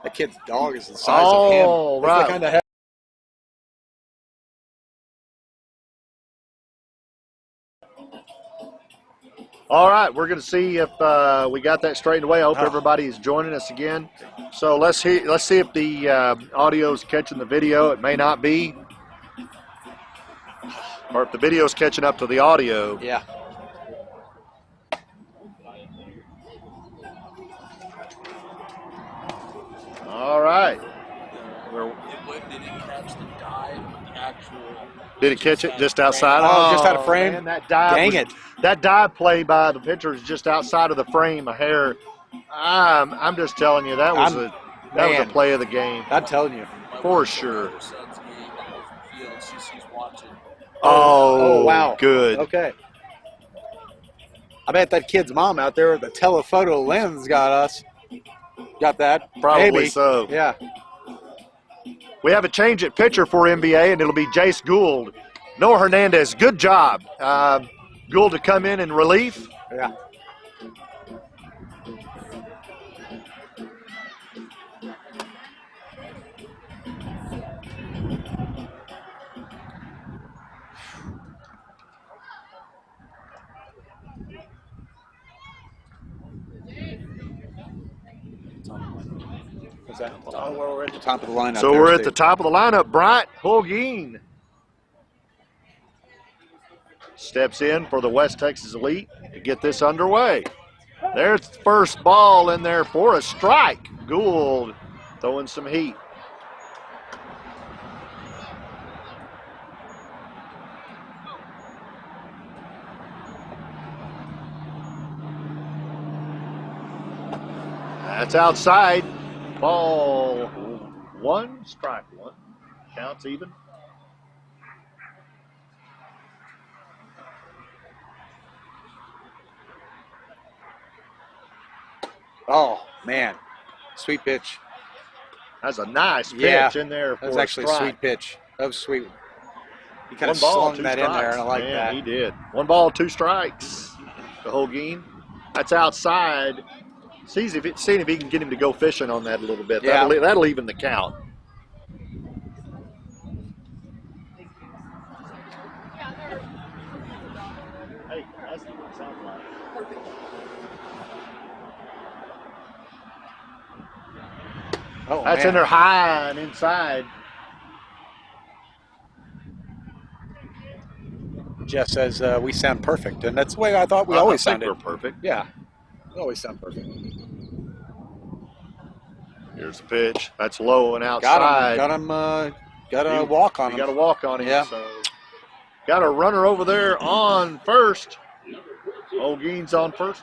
That kid's dog is the size of him. Oh, right. Kind of All right, we're going to see if we got that straightened away. I hope everybody is joining us again. So let's see if the audio is catching the video. It may not be, or if the video is catching up to the audio. Yeah. All right. Did it catch it just outside? Oh, just out of frame. Man, that dive that dive play by the pitcher is just outside of the frame, a hair. I'm just telling you, that was a play of the game. I'm telling you. For sure. Oh, wow. Good. Okay. I bet that kid's mom out there with the telephoto lens got that. Probably Maybe. so. Yeah. We have a change at pitcher for NBA, and it'll be Jace Gould. Noah Hernandez, good job. Gould to come in relief. Yeah. Oh, we're at the top of the lineup. So we're at the top of the lineup. Bryant Holguin steps in for the West Texas Elite to get this underway. There's the first ball in there for a strike. Gould throwing some heat. That's outside. Ball one, strike one. Counts even. Oh, man. Sweet pitch. That's a nice pitch in there for that was actually a sweet pitch. That was sweet. He kind of slung that in there, and I like that. He did. 1 ball, 2 strikes to Holguin. That's outside. Seeing if he can get him to go fishing on that a little bit. Yeah. That'll even the count. Hey, that's what it sounds like. Oh, that's in there high and inside. Jeff says we sound perfect, and that's the way I thought we always sounded. We're perfect. Yeah, we always sound perfect. Here's the pitch. That's low and outside. Got a walk on him. Got a walk on him. Yeah. So got a runner over there on first. Holguin's on first.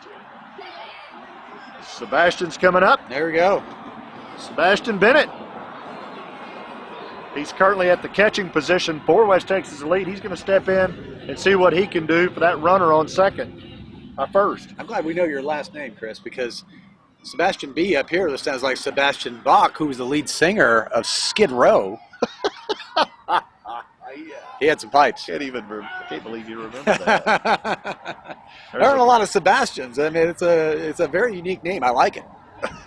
Sebastian's coming up. There we go. Sebastian Bennett. He's currently at the catching position for West Texas Elite. He's going to step in and see what he can do for that runner on first. I'm glad we know your last name, Chris, because Sebastian B up here, this sounds like Sebastian Bach, who was the lead singer of Skid Row. He had some pipes. I can't believe you remember that. There aren't a lot of Sebastians. I mean, it's a very unique name. I like it. It's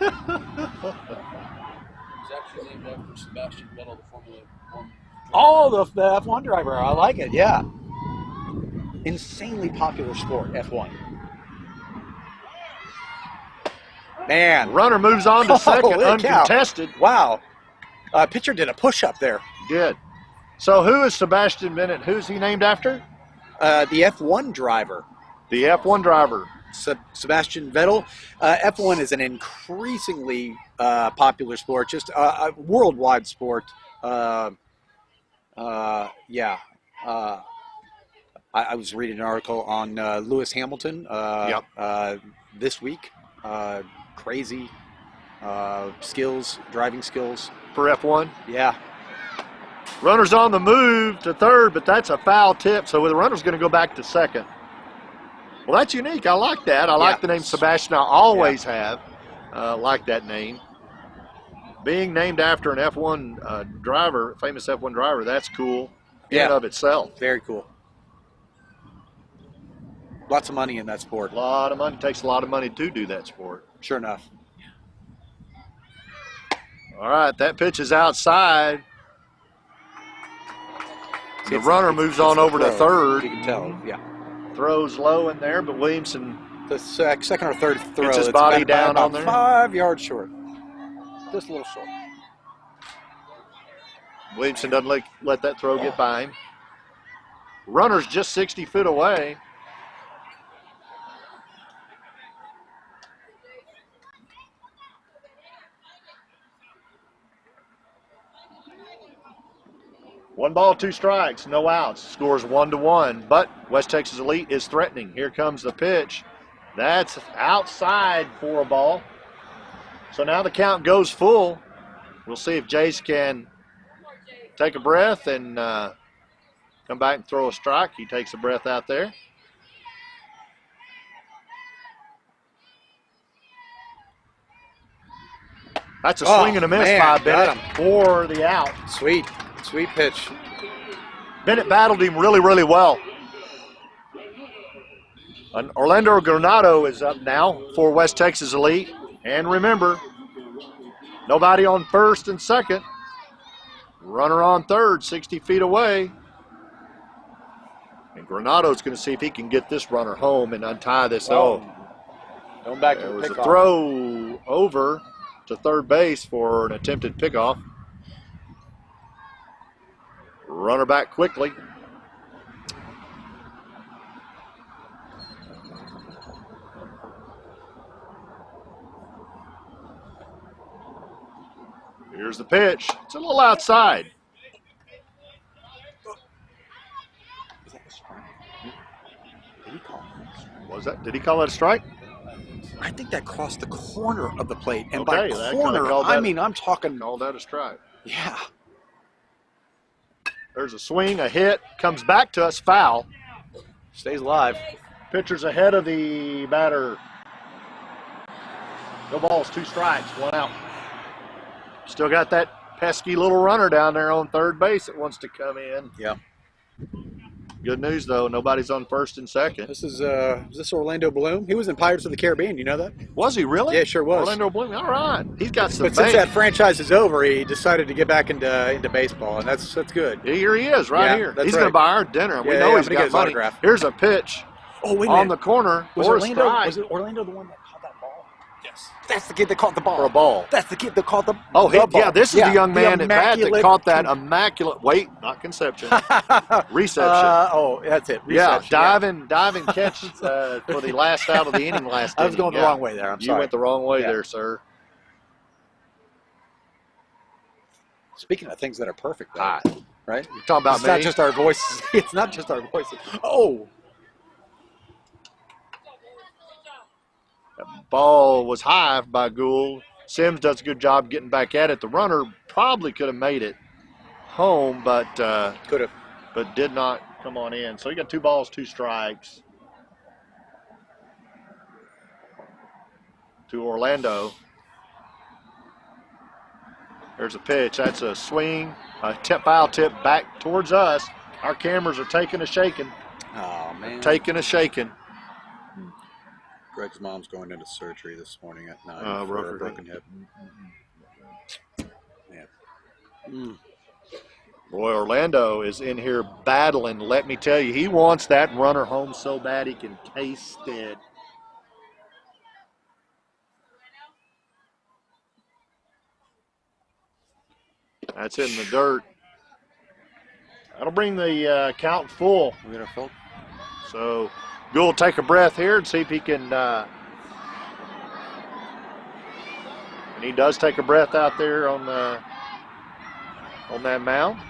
actually named after Sebastian Vettel, the Formula 1. Oh, the F1 driver. I like it. Yeah. Insanely popular sport, F1. Man. Runner moves on to second, uncontested. Wow. Pitcher did a push-up there. Did. So who is Sebastian Bennett? Who's he named after? The F1 driver. The F1 driver. Sebastian Vettel. F1 is an increasingly popular sport, just a worldwide sport. I was reading an article on Lewis Hamilton this week. Crazy skills, driving skills. For F1? Yeah. Runner's on the move to third, but that's a foul tip, so the runner's going to go back to second. Well, that's unique. I like that. I like the name Sebastian. I always have liked that name. Being named after an F1 driver, famous F1 driver, that's cool in and of itself. Very cool. Lots of money in that sport. A lot of money. It takes a lot of money to do that sport. Sure enough. All right, that pitch is outside. The runner moves on over to third. You can tell, yeah. Throws low in there, but Williamson The second or third throw. gets his it's body about down on there. 5 yards short. Just a little short. Williamson doesn't let that throw get by him. Runner's just 60 feet away. One ball, 2 strikes, no outs. Scores 1-1. But West Texas Elite is threatening. Here comes the pitch. That's outside for a ball. So now the count goes full. We'll see if Jace can take a breath and come back and throw a strike. He takes a breath out there. That's a swing and a miss by Bennett for the out. Sweet pitch. Bennett battled him really, really well. Orlando Granado is up now for West Texas Elite. And remember, nobody on first and second. Runner on third, 60 feet away. And Granado's going to see if he can get this runner home and untie this. Going back to There the was a pickoff. throw over to third base for an attempted pickoff. Runner back quickly. Here's the pitch. It's a little outside. Did he call it a strike? I think that crossed the corner of the plate. And Okay, by that corner, kinda called that- I mean, I'm talking, Call that a strike. yeah. There's a swing, a hit, comes back to us, foul. Stays alive. Pitcher's ahead of the batter. No balls, 2 strikes, 1 out. Still got that pesky little runner down there on third base that wants to come in. Yeah. Good news, though. Nobody's on first and second. This is this Orlando Bloom? He was in Pirates of the Caribbean. You know that? Was he really? Yeah, sure was. Orlando Bloom. All right. He's got some But since bank. that franchise is over, he decided to get back into baseball, and that's good. Here he is, right Yeah, here. that's He's going right. to buy our dinner. We Yeah, know yeah, he's I'm gonna got get his money. autograph. Here's a pitch Oh, wait a on minute. the corner Was for a Orlando? strike. Was it Orlando the one that caught that ball? Yes. That's the kid that caught the ball. For a ball. That's the kid that caught the. Oh, the ball. yeah, this is the young man at bat that immaculate- caught that immaculate, not conception, reception. That's it. Yeah, Reception, diving catch for the last out of the inning last I was inning. going the Yeah. wrong way there. I'm You sorry. went the wrong way Yeah. there, sir. Speaking of things that are perfect, though, Hi. right? You're talking about It's me? not just our voices. It's not just our voices. Oh, That ball was high by Gould. Sims does a good job getting back at it. The runner probably could have made it home, but could have. did not come on in. So you got 2 balls, 2 strikes to Orlando. There's a pitch. That's a swing, a foul tip back towards us. Our cameras are taking a shaking. Oh man. Taking a shaking. Greg's mom's going into surgery this morning at 9 Oh, for broken a broken hip. Yeah. Boy, Orlando is in here battling. Let me tell you, he wants that runner home so bad he can taste it. That's in the dirt. That'll bring the count full. We got our fault. So Gould take a breath here and see if he can. And he does take a breath out there on that mound.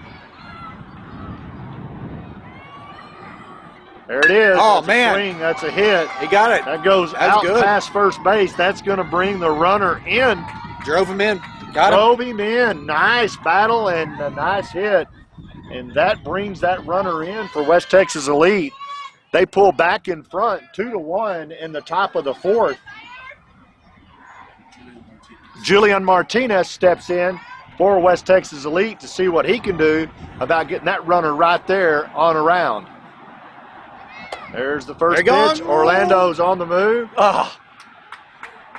There it is. Oh, That's man. a swing. That's a hit. He got it. That goes That's out good. past first base. That's going to bring the runner in. Drove him in. Got him. Drove him in. Nice battle and a nice hit. And that brings that runner in for West Texas Elite. They pull back in front 2-1 in the top of the 4th. Julian Martinez steps in for West Texas Elite to see what he can do about getting that runner right there on around. There's the first They're pitch. gone. Orlando's on the move. Oh,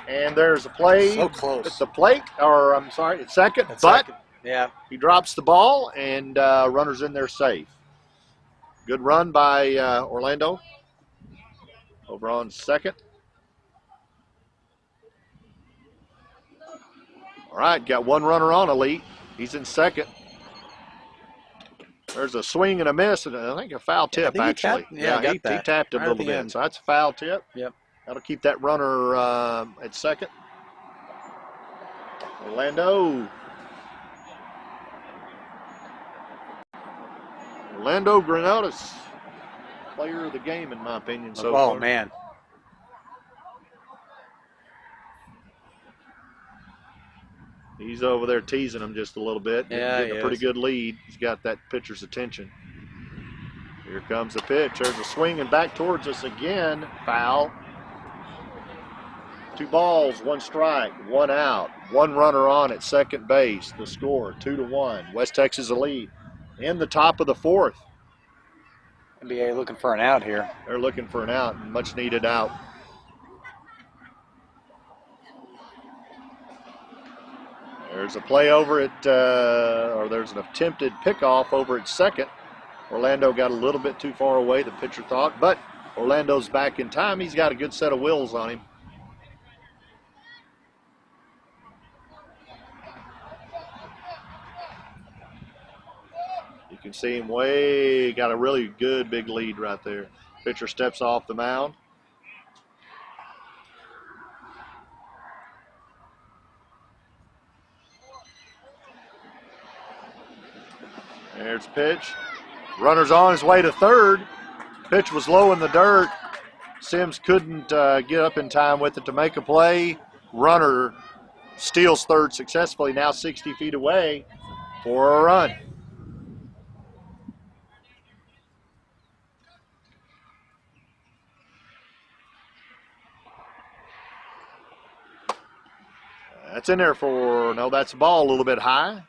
And there's a play So close. at the plate, or I'm sorry, at second, That's but second. Yeah. he drops the ball, and runner's in there safe. Good run by Orlando over on second. All right, got one runner on Elite. He's in second. There's a swing and a miss, and I think a foul tip, think he actually. tapped- yeah, I got he that. tapped it Right a at little the bit. end. So that's a foul tip. Yep. That'll keep that runner at second. Orlando Granados, player of the game, in my opinion. So Oh, far. man. He's over there teasing him just a little bit. Yeah, Getting he a pretty is. good lead. He's got that pitcher's attention. Here comes the pitch. There's a swing and back towards us again. Foul. 2 balls, 1 strike, 1 out. 1 runner on at second base. The score, 2-1. West Texas a lead. In the top of the 4th. NBA looking for an out here. They're looking for an out, much needed out. There's a play over at, or there's an attempted pickoff over at second. Orlando got a little bit too far away, the pitcher thought, but Orlando's back in time. He's got a good set of wheels on him. You can see him got a really good big lead right there. Pitcher steps off the mound. There's a pitch. Runner's on his way to third. Pitch was low in the dirt. Sims couldn't get up in time with it to make a play. Runner steals third successfully, now 60 feet away for a run. That's in there for, no, that's the ball a little bit high.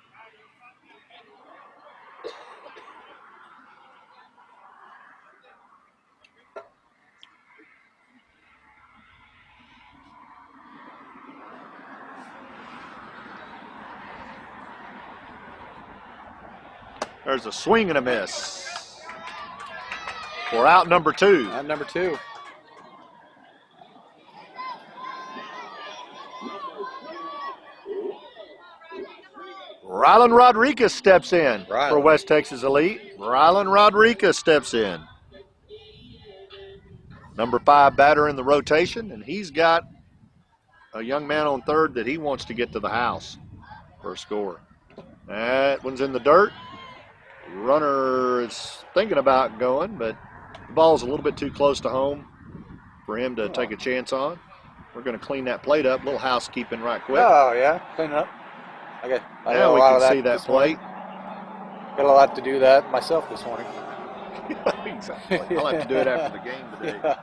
There's a swing and a miss. For out number 2. Out number 2. Rylan Rodriguez steps in Rylan. for West Texas Elite. Rylan Rodriguez steps in. Number 5 batter in the rotation, and he's got a young man on third that he wants to get to the house for a score. That one's in the dirt. Runner is thinking about going, but the ball's a little bit too close to home for him to take a chance on. We're going to clean that plate up. A little housekeeping right quick. Oh, yeah. Clean it up. Okay. I got Now a we lot can of that see that this morning. plate. Got a lot to do that myself this morning. Exactly. I'll have to do it after the game today. Yeah.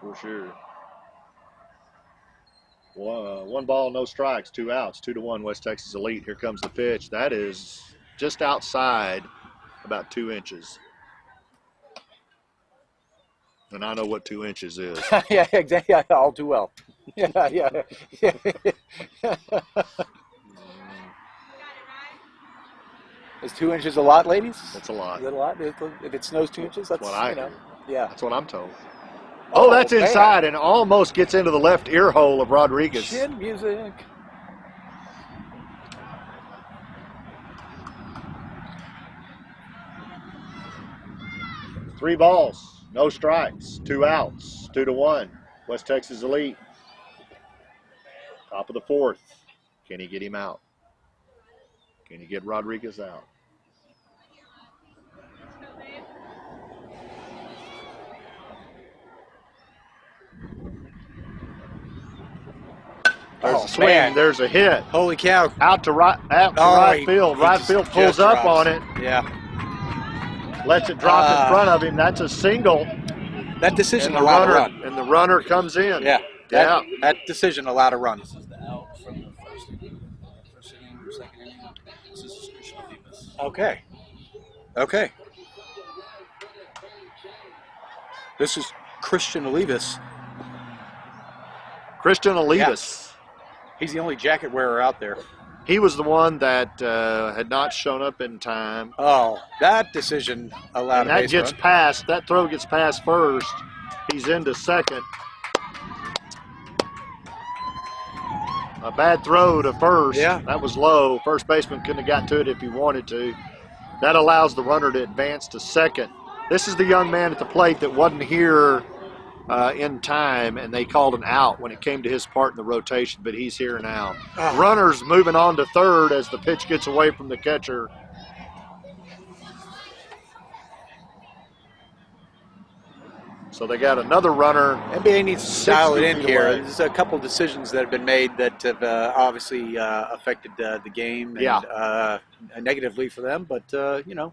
For sure. 1 ball, no strikes, 2 outs, 2-1 West Texas Elite. Here comes the pitch. That is just outside about 2 inches. And I know what 2 inches is. Yeah, exactly. Yeah, all too well. Yeah, yeah. Is 2 inches a lot, ladies? That's a lot. Is that a lot? If it snows 2 inches, that's what I you know. hear. Yeah. That's what I'm told. Oh, that's man. inside and almost gets into the left ear hole of Rodriguez. Chin music. Three balls, no strikes, 2 outs, 2-1. West Texas Elite. Top of the 4th. Can he get him out? Can he get Rodriguez out? There's a swing. Man. There's a hit. Holy cow. Out to right he- field. he Right just- field pulls just up drops. on it. Yeah. Lets it drop in front of him. That's a single. That decision And the allowed a runner run. and the runner comes in. Yeah. Yeah. That decision allowed a run. This is the out from the first inning or second inning. This is Christian Olivas. Okay. Okay. This is Christian Olivas. Christian Olivas. He's the only jacket wearer out there. He was the one that had not shown up in time. Oh, that decision allowed And a that base gets run. passed. That throw gets passed first. He's into second. A bad throw to first. Yeah. That was low. First baseman couldn't have got to it if he wanted to. That allows the runner to advance to second. This is the young man at the plate that wasn't here in time, and they called an out when it came to his part in the rotation, but he's here now. Runner's moving on to third as the pitch gets away from the catcher. So they got another runner. NBA needs to dial it 60 in feet here. away. There's a couple decisions that have been made that have obviously affected the game and negatively for them, but, you know.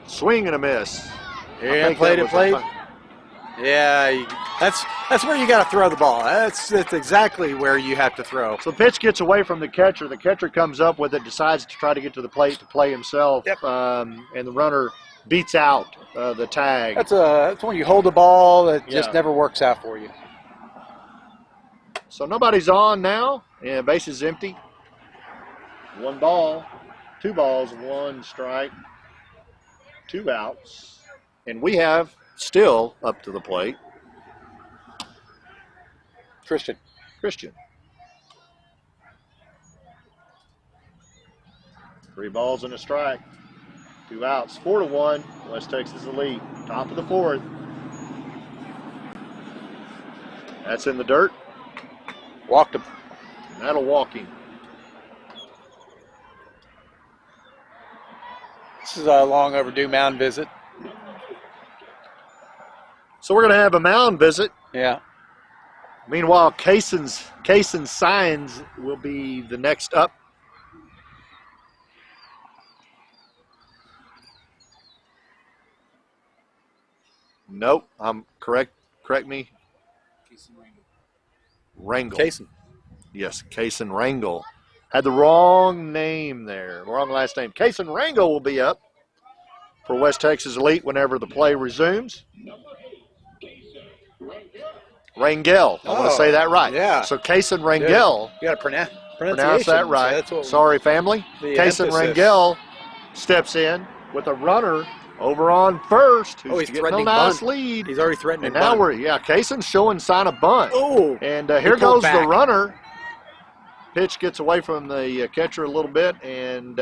Swing and a miss. Yeah, played. Yeah, that's where you got to throw the ball. That's exactly where you have to throw. So the pitch gets away from the catcher. The catcher comes up with it, decides to try to get to the plate to play himself, and the runner beats out the tag. That's when you hold the ball that just never works out for you. So nobody's on now, and base is empty. 1 ball, 2 balls, 1 strike, 2 outs, and we have still up to the plate Christian. 3 balls and a strike, 2 outs, 4-1. West Texas Elite, top of the 4th. That's in the dirt. Walked him. That'll walk him. This is a long overdue mound visit. So we're going to have a mound visit. Yeah. Meanwhile, Kaysen Signs will be the next up. Nope, I'm correct. Correct me. Rangel. Kaysen. Yes, Kaysen Rangel. Had the wrong name there, wrong last name. Kaysen Rangel will be up for West Texas Elite whenever the play resumes. Rangel. I want to say that right. Yeah. So Kaysen Rangel. You got to Pronounce that right. That's what Sorry, family. the Kaysen emphasis. Rangel steps in with a runner over on first. Who's he's getting threatening a nice bunt. lead. He's already threatening. And now bunt. Kaysen's showing sign of bunt. Oh. And here pulled goes the back. runner. Pitch gets away from the catcher a little bit, and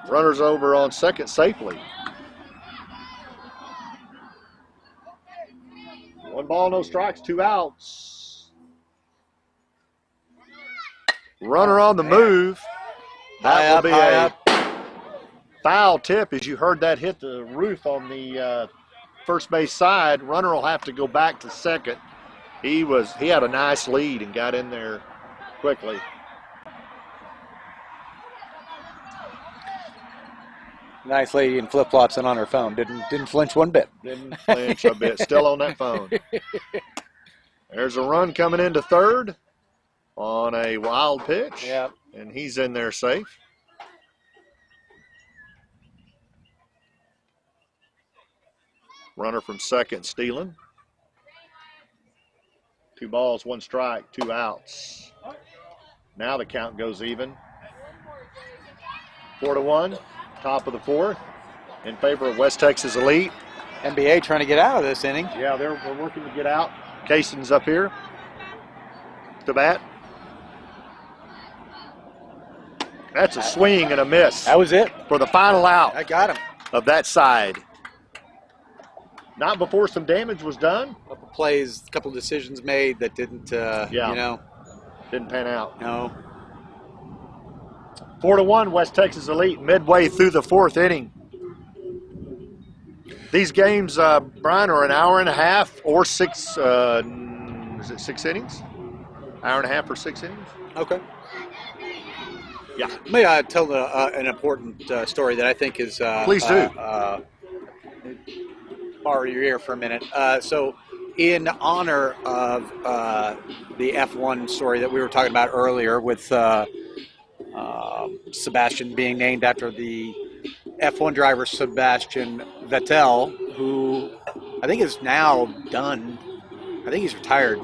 runner's over on second safely. 1 ball, no strikes, 2 outs. Runner on the move. That will be a foul tip, as you heard that hit the roof on the first base side. Runner will have to go back to second. He had a nice lead and got in there quickly. Nice lady in flip flops and on her phone. Didn't flinch one bit. Didn't flinch a bit. Still on that phone. There's a run coming into third on a wild pitch. Yeah. And he's in there safe. Runner from second stealing. 2 balls, 1 strike, 2 outs. Now the count goes even. 4-1, top of the 4th, in favor of West Texas Elite. NBA trying to get out of this inning. Yeah, they're working to get out. Kaysen's up here to bat. That's a swing and a miss That was it. for the final out I got him. of that side. Not before some damage was done. A couple plays, a couple decisions made that didn't, Didn't pan out. no. 4-1, West Texas Elite, midway through the 4th inning. These games, Brian, are an hour and a half or 6. Is it 6 innings? Hour and a half or 6 innings? Okay. Yeah. Let me tell an important story that I think is Please do. borrow your ear for a minute. So, in honor of the F1 story that we were talking about earlier, with Sebastian being named after the F1 driver Sebastian Vettel, who I think is now done. I think he's retired.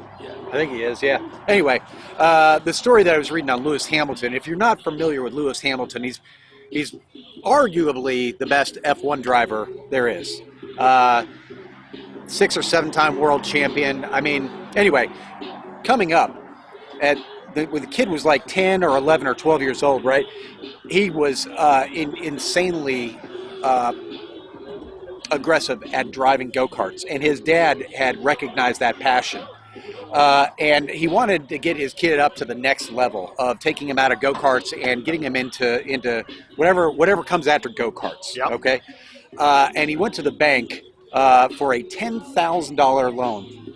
I think he is, yeah. Anyway, the story that I was reading on Lewis Hamilton, if you're not familiar with Lewis Hamilton, he's arguably the best F1 driver there is. 6 or 7 time world champion. I mean, anyway, coming up, when the kid was like 10 or 11 or 12 years old, right? He was insanely aggressive at driving go-karts, and his dad had recognized that passion. And he wanted to get his kid up to the next level of taking him out of go-karts and getting him into whatever comes after go-karts. Yep. Okay, and he went to the bank for a $10,000 loan,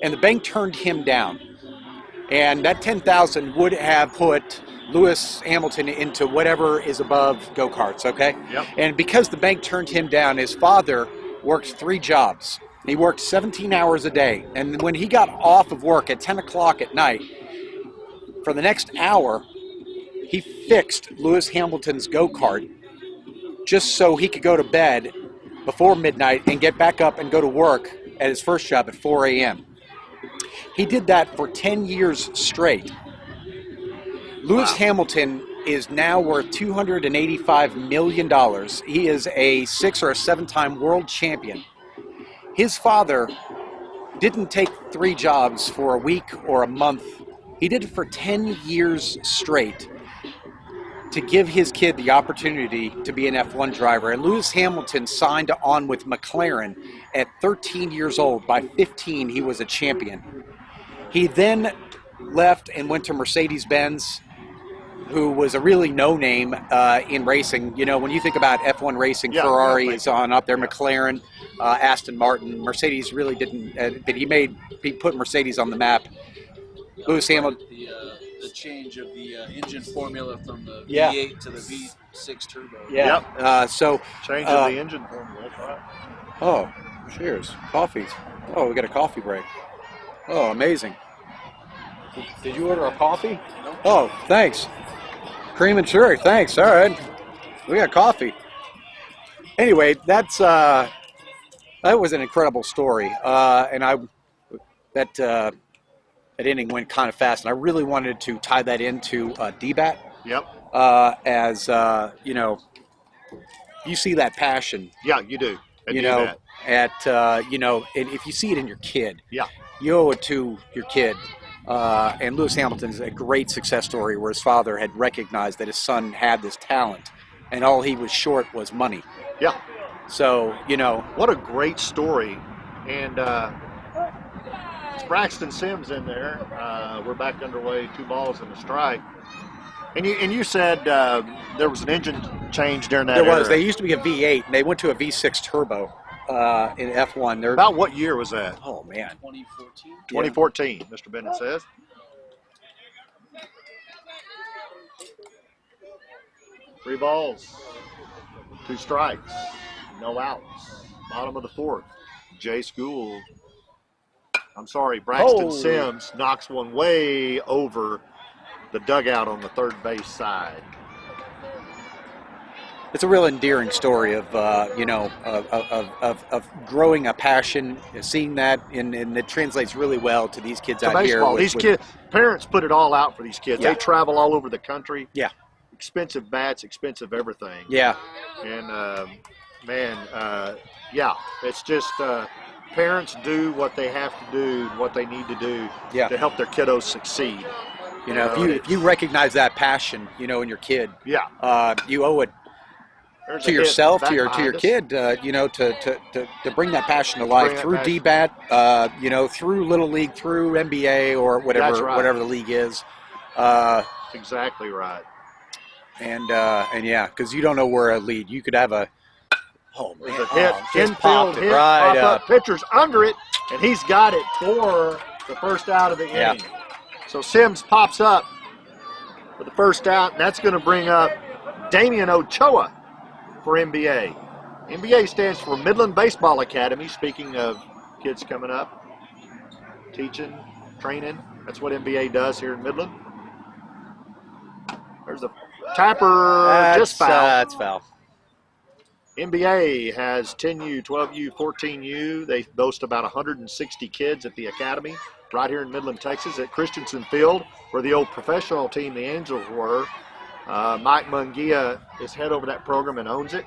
and the bank turned him down. And that $10,000 would have put Lewis Hamilton into whatever is above go-karts. Okay, Yep. and because the bank turned him down, his father worked 3 jobs. He worked 17 hours a day. And when he got off of work at 10 o'clock at night, for the next hour, he fixed Lewis Hamilton's go-kart just so he could go to bed before midnight and get back up and go to work at his first job at 4 a.m. He did that for 10 years straight. Lewis Hamilton is now worth $285 million. He is a 6 or 7 time world champion. His father didn't take 3 jobs for a week or a month. He did it for 10 years straight to give his kid the opportunity to be an F1 driver. And Lewis Hamilton signed on with McLaren at 13 years old. By 15, he was a champion. He then left and went to Mercedes-Benz, who was a really no-name in racing. You know, when you think about F1 racing, Yeah, Ferrari yeah, is on up there, McLaren, Aston Martin. Mercedes really didn't, but he put Mercedes on the map. Lewis Hamilton. The change of the engine formula from the Yeah. V8 to the V6 turbo. Yeah. Yep. Change of the engine formula. That's right. Oh, cheers. Coffee. Oh, we got a coffee break. Oh, amazing. Did you order a coffee? No. Oh, thanks. Cream and sugar, thanks. All right. We got coffee. Anyway, that was an incredible story. And that inning went kind of fast. And I really wanted to tie that into DBAT. Yep. As, you know, you see that passion. Yeah, you do. I You do know, that. you know, and if you see it in your kid, Yeah. you owe it to your kid. And Lewis Hamilton's a great success story where his father had recognized that his son had this talent, and all he was short was money. Yeah. So, you know. What a great story. And it's Braxton Sims in there. We're back underway, 2 balls and a strike. And you said there was an engine change during that There was. era. They used to be a V8, and they went to a V6 turbo in F1. They're, About what year was that? oh, man. 2014. 2014, Mr. Bennett says. Three balls, 2 strikes, no outs. Bottom of the 4th. Jay School. I'm sorry, Braxton Holy. Sims knocks one way over the dugout on the third base side. It's a real endearing story of, you know, of growing a passion, seeing that, and it translates really well to these kids To out here. baseball, these kids, parents put it all out for these kids. Yeah. They travel all over the country. Yeah. Expensive bats, expensive everything. Yeah. And yeah, it's just parents do what they have to do, what they need to do Yeah. to help their kiddos succeed. You know, if you recognize that passion, you know, in your kid, Yeah. you owe it There's to a hit yourself, back to your behind us. kid, you know, to bring that passion to life Bring that through passion. DBAT, you know, through Little League, through NBA or That's whatever right. whatever the league is, That's exactly right. and yeah, because you don't know where a lead. You could have a There's a hit, just infield popped it hit, right pop up. up, pitcher's under it, and he's got it for the first out of the Yeah. inning. So Sims pops up for the first out, and that's going to bring up Damian Ochoa for NBA. NBA stands for Midland Baseball Academy. Speaking of kids coming up, teaching, training. That's what NBA does here in Midland. There's a tapper, just foul. That's foul. NBA has 10U, 12U, 14U. They boast about 160 kids at the academy right here in Midland, Texas at Christensen Field, where the old professional team, the Angels, were. Mike Munguia is head over that program and owns it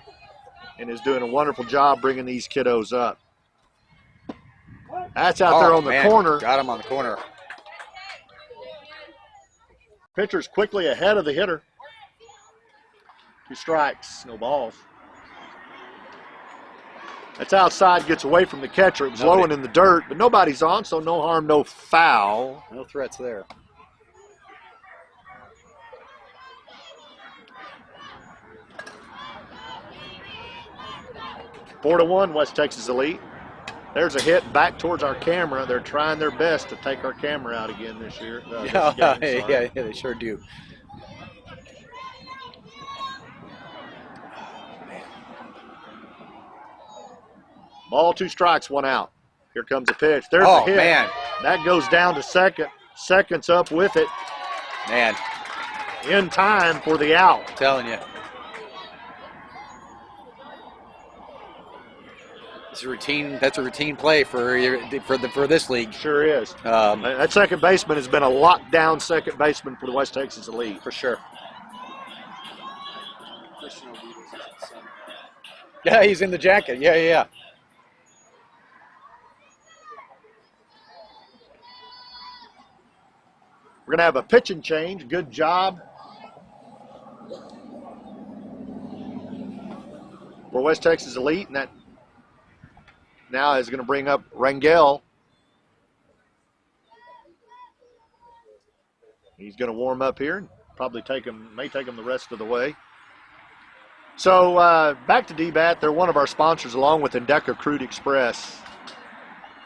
and is doing a wonderful job bringing these kiddos up. That's out there on the corner. Got him on the corner. Pitcher's quickly ahead of the hitter. 2 strikes, no balls. That's outside, gets away from the catcher. It was low and in the dirt, but nobody's on, so no harm, no foul. No threats there. Four to 1, West Texas Elite. There's a hit back towards our camera. They're trying their best to take our camera out again this year. Yeah, they sure do. Ball, 2 strikes, 1 out. Here comes a pitch. There's a hit. Man. That goes down to second. Second's up with it. Man. In time for the out. I'm telling you. That's a routine play for this league. Sure is. That second baseman has been a lockdown second baseman for the West Texas Elite. For sure. Christian Oviedo's his son. Yeah, he's in the jacket. Yeah. We're going to have a pitching change. Good job for West Texas Elite, and that now is going to bring up Rangel. He's going to warm up here and probably may take him the rest of the way. So back to DBAT. They're one of our sponsors along with Endeca Crude Express,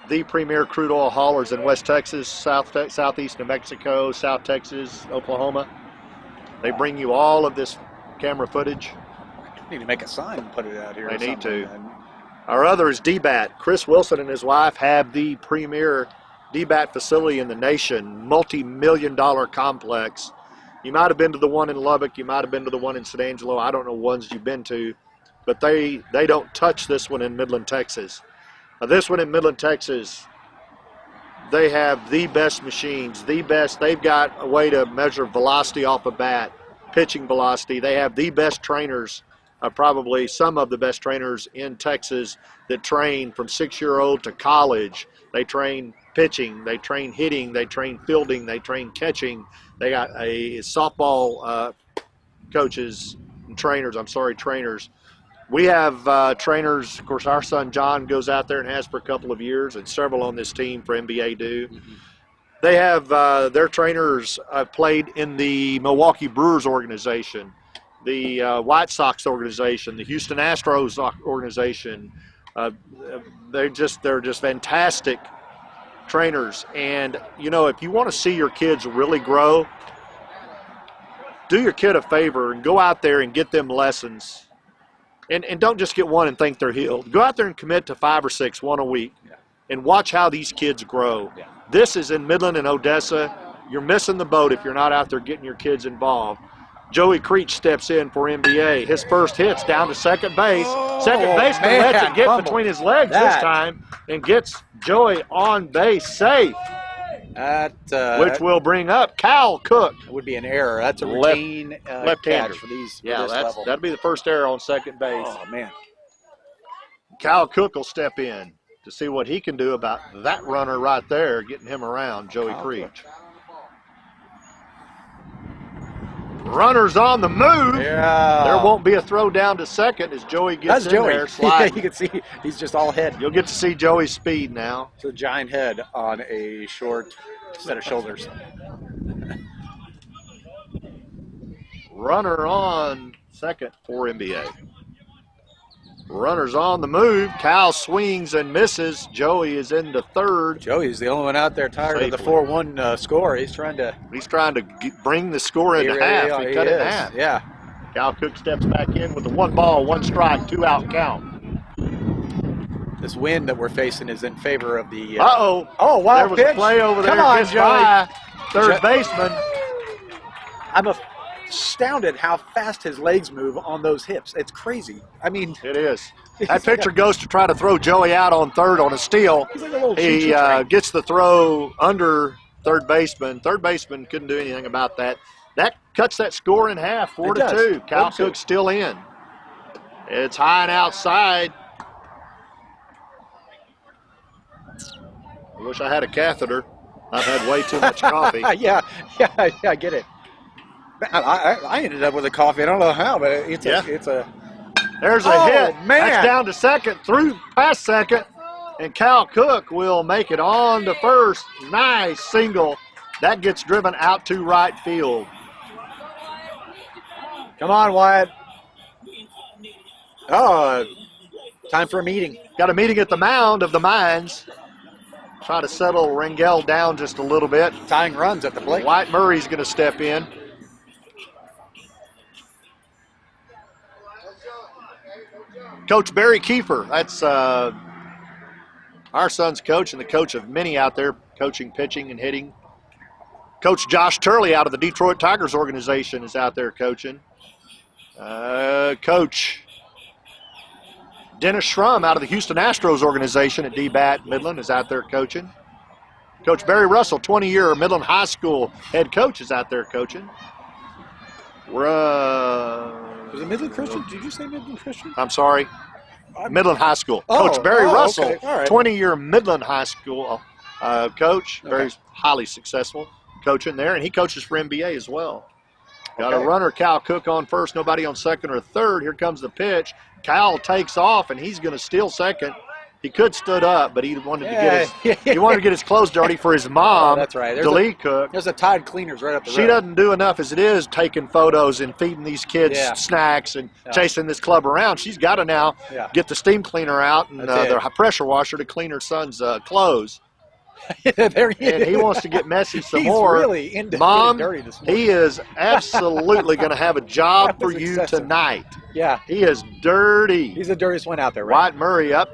the premier crude oil haulers in West Texas, southeast New Mexico, South Texas, Oklahoma. They bring you all of this camera footage. Need to make a sign and put it out here. They need to. Our other is DBAT. Chris Wilson and his wife have the premier DBAT facility in the nation, multi-million-dollar complex. You might have been to the one in Lubbock. You might have been to the one in San Angelo. I don't know ones you've been to, but they don't touch this one in Midland, Texas. This one in Midland, Texas, they have the best machines, the best. They've got a way to measure velocity off a bat, pitching velocity. They have the best trainers. Probably some of the best trainers in Texas that train from 6-year-old to college. They train pitching, they train hitting, they train fielding, they train catching. They got a softball coaches and trainers. We have trainers. Of course, our son John goes out there and has for a couple of years, and several on this team for NBA do. Mm-hmm. They have their trainers played in the Milwaukee Brewers organization, the White Sox organization, the Houston Astros organization. They're just fantastic trainers. And, you know, if you want to see your kids really grow, do your kid a favor and go out there and get them lessons. And don't just get one and think they're healed. Go out there and commit to 5 or 6, one a week, and watch how these kids grow. Yeah. This is in Midland and Odessa. You're missing the boat if you're not out there getting your kids involved. Joey Creech steps in for NBA. His first hit's down to second base. Second baseman lets it get between his legs this time and gets Joey on base safe. Which will bring up Cal Cook. It would be an error. That's a routine left-hander for these. Yeah, that'd be the first error on second base. Oh, man. Cal Cook will step in to see what he can do about that runner right there, getting him around, Joey Creech. Runners on the move. Yeah. There won't be a throw down to second as Joey gets in there sliding. You can see he's just all head. You'll get to see Joey's speed now. It's a giant head on a short set of shoulders. Runner on second for NBA. Runners on the move. Cal swings and misses. Joey is into third. Joey's the only one out there tired of the 4-1 score. He's trying to bring the score into half. He cut it in half. Yeah. Cal Cook steps back in with a 1 ball, 1 strike, 2 out count. This wind that we're facing is in favor of the. Uh-oh. Oh, wow. There was a play over there. Come on, Gets Joey. by third Jo- baseman. I'm astounded how fast his legs move on those hips. It's crazy. I mean, It is. He's That pitcher goes to try to throw Joey out on third on a steal. he's like a little He choo-choo train. gets the throw under third baseman. Third baseman couldn't do anything about that. That cuts that score in half, 4-2. Cal 4-2. Cook's still in. It's high and outside. I wish I had a catheter. I've had way too much coffee. yeah, I get it. I ended up with a coffee. I don't know how, but it's a. There's a Oh, hit. man. That's down to second, through past second, and Cal Cook will make it on to first. Nice single. That gets driven out to right field. Come on, Wyatt. Oh, time for a meeting. Got a meeting at the mound of the Mines. Try to settle Rangel down just a little bit. Tying runs at the plate. White Murray's going to step in. Coach Barry Kiefer, that's our son's coach and the coach of many out there coaching pitching and hitting. Coach Josh Turley out of the Detroit Tigers organization is out there coaching. Coach Dennis Schrum out of the Houston Astros organization at DBAT Midland is out there coaching. Coach Barry Russell, 20-year Midland High School head coach, is out there coaching. Was it Midland Christian? Did you say Midland Christian? I'm sorry, Midland High School. Oh, Coach Barry Russell, okay. All right. 20-year Midland High School coach, Okay. very highly successful coaching there, and he coaches for MBA as well. Got a Okay. runner, Cal Cook on first, nobody on second or third. Here comes the pitch. Cal takes off, and he's going to steal second. He could stood up, but he wanted to get his clothes dirty for his mom. Oh, that's right. Delee Cook. There's a Tide Cleaners right up the road. She doesn't do enough as it is taking photos and feeding these kids Yeah. snacks and Yeah. chasing this club around. She's got to now Yeah. get the steam cleaner out and That's it. the pressure washer to clean her son's clothes. There he And is. he wants to get messy some He's more. really into Mom, getting dirty this morning. he is absolutely going to have a job That for was you excessive. tonight. Yeah, He is dirty. he's the dirtiest one out there, right? White Murray up.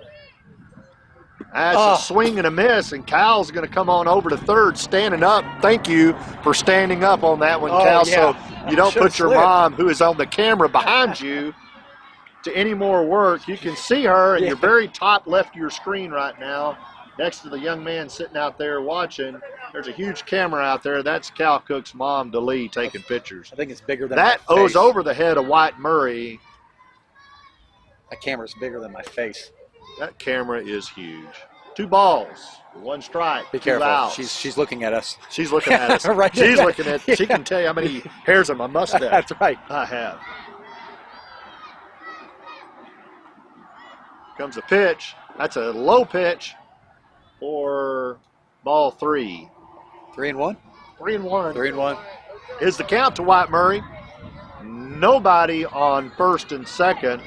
That's Oh. a swing and a miss, and Cal's going to come on over to third, standing up. Thank you for standing up on that one, Oh, Cal, yeah. so you don't Should've put your slipped. mom, who is on the camera behind you, to any more work. You can see her in Yeah. your very top left of your screen right now, next to the young man sitting out there watching. There's a huge camera out there. That's Cal Cook's mom, Delee, taking pictures. I think it's bigger than That my face. goes over the head of White Murray. That camera's bigger than my face. That camera is huge. 2 balls, 1 strike. Be 2 careful. outs. She's looking at us. She's looking at us. Right. She's looking at. She Yeah. can tell you how many hairs on my mustache That's right. I have. Comes a pitch. That's a low pitch for ball 3. 3-1. 3-1 3-1. is the count to White Murray. Nobody on first and second.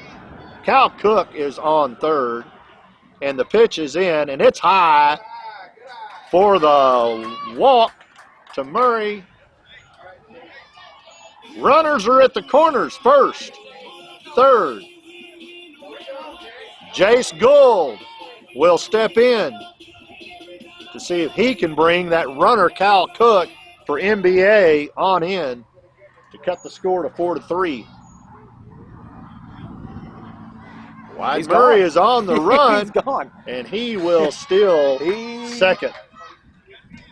Cal Cook is on third. And the pitch is in, and it's high for the walk to Murray. Runners are at the corners, first, third. Jace Gould will step in to see if he can bring that runner, Cal Cook, for NBA on in to cut the score to 4-3. White He's Murray gone. is on the run, He's gone. and he will steal second.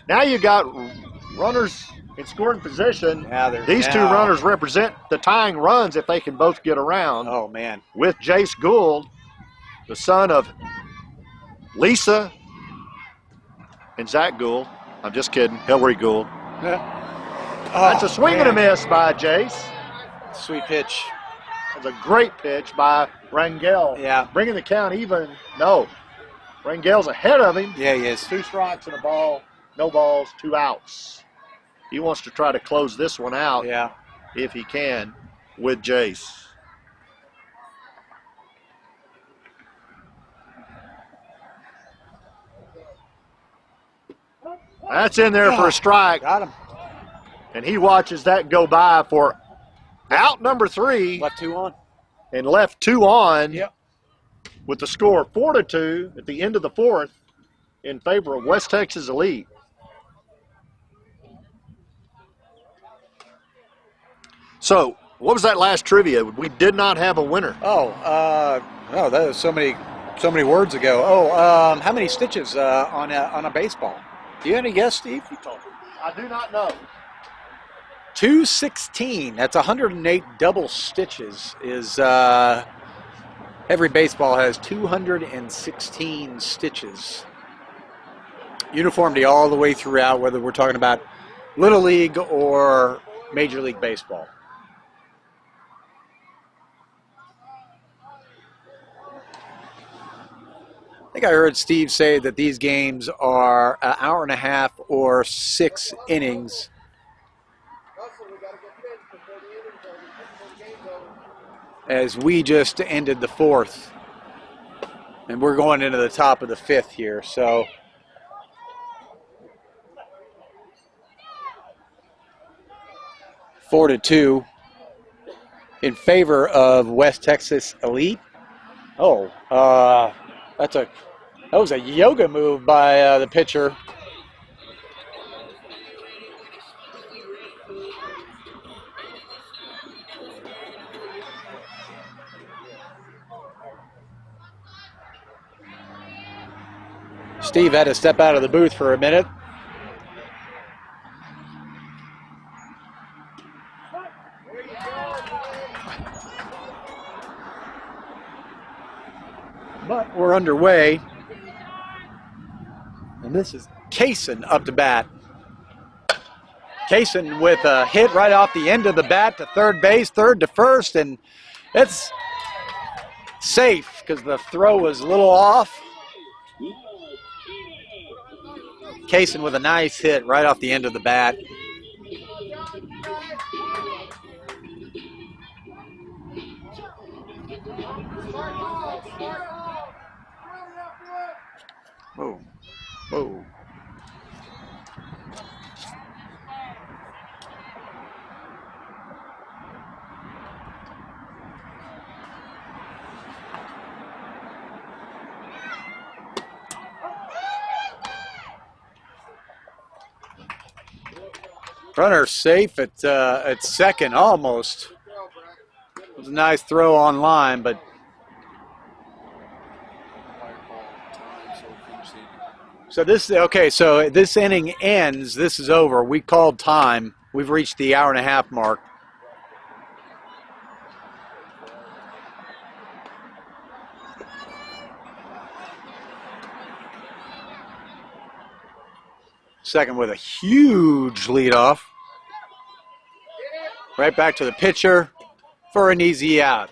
Now you got runners in scoring position. These 2 runners represent the tying runs if they can both get around. Oh, man. With Jace Gould, the son of Lisa and Zach Gould. I'm just kidding, Hillary Gould. That's a swing and a miss by Jace. Sweet pitch. That's a great pitch by Rangel. Yeah. Bringing the count even. No. Rangel's ahead of him. Yeah, he is. 2 strikes and a ball. No balls, 2 outs. He wants to try to close this one out Yeah. if he can with Jace. That's in there for a strike, Got him. and he watches that go by for out number 3 Left 2 on. and left 2 on. Yep. with the score 4-2 at the end of the fourth in favor of West Texas Elite. So, what was that last trivia? We did not have a winner. Oh, that was so many words ago. How many stitches on a baseball? Do you have any guess, Steve? I do not know. 216. That's 108 double stitches. Is every baseball has 216 stitches. Uniformity all the way throughout, whether we're talking about Little League or Major League Baseball. I think I heard Steve say that these games are an hour and a half or 6 innings. As we just ended the fourth. And we're going into the top of the fifth here, so. Four to 2 in favor of West Texas Elite. Oh, that was a yoga move by the pitcher. Steve had to step out of the booth for a minute. But we're underway. And this is Kaysen up to bat. Kaysen with a hit right off the end of the bat to third base, third to first, and it's safe because the throw was a little off. Kaysen with a nice hit right off the end of the bat. Whoa, whoa. Runner safe at second, almost. It was a nice throw on line, but so this inning ends. This is over. We called time. We've reached the hour and a half mark. Second with a huge leadoff. Right back to the pitcher for an easy out.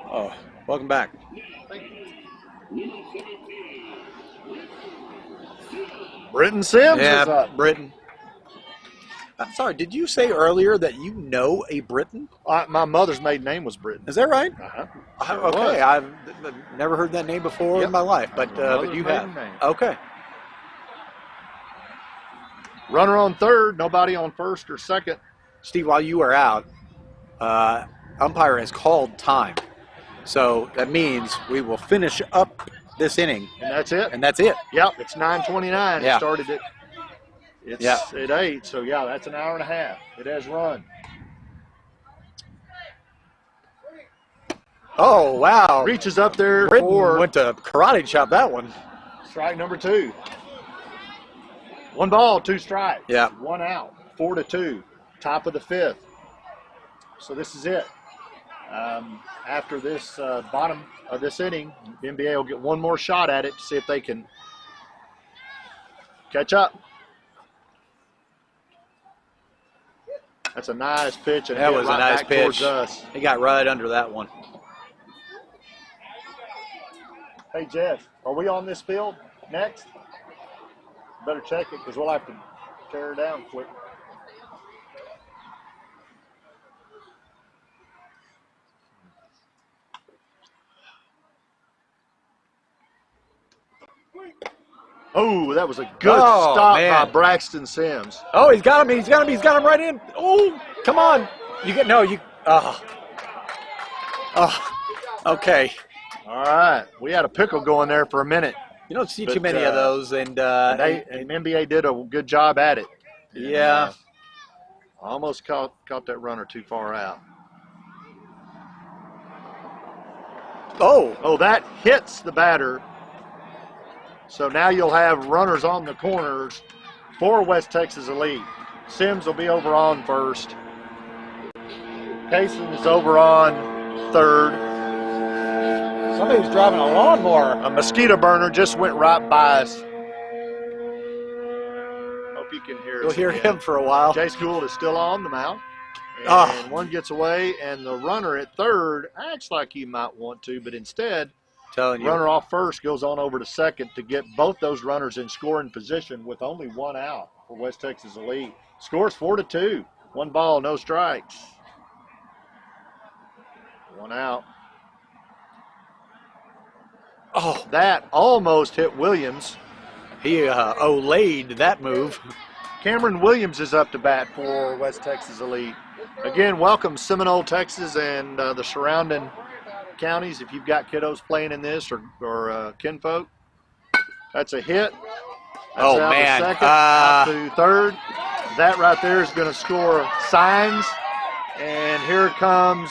Oh, welcome back. Britton Sims is up. Britton. I'm sorry, did you say earlier that you know a Britton? My mother's maiden name was Britton. Is that right? Uh-huh. Okay, I've never heard that name before in my life, but you have. Name. Okay. Runner on third, nobody on first or second. Steve, while you are out, umpire has called time. So that means we will finish up this inning. And that's it? And that's it. Yep, it's 9:29. Yeah. It started at, at 8, so yeah, that's an hour and a half. It has run. Oh, wow. Reaches up there Britton for went to karate chop that one. strike number 2. 1 ball, 2 strikes. Yeah. 1 out, 4-2, top of the fifth. So this is it. After this bottom of this inning, the NBA will get one more shot at it to see if they can catch up. That's a nice pitch. And That was right a nice back towards pitch. us. He got right under that one. Hey, Jeff, are we on this field next? Better check it because we'll have to tear her down quick. Oh, that was a good Oh, stop man. by Braxton Sims. Oh, he's got him. He's got him. He's got him right in. Oh, come on. You get no. You. Oh. Okay. All right, we had a pickle going there for a minute. You don't see But, too many of those, and NBA did a good job at it. And, yeah. almost caught that runner too far out. Oh, that hits the batter. So now you'll have runners on the corners for West Texas Elite. Sims will be over on first. Kaysen is over on third. Somebody's driving a lawnmower. A mosquito burner just went right by us. Hope you can hear us. You'll hear again. him for a while. Jace Gould is still on the mound. And one gets away, and the runner at third acts like he might want to, but instead, Telling you. runner off first goes on over to second to get both those runners in scoring position with only one out for West Texas Elite. Scores 4-2. 1 ball, no strikes. One out. Oh, That almost hit Williams. he olayed that move. Cameron Williams is up to bat for West Texas Elite. Again, welcome Seminole, Texas, and the surrounding counties. If you've got kiddos playing in this or kinfolk, that's a hit. That's Oh, out to man. second, out to third. That right there is going to score signs. And here comes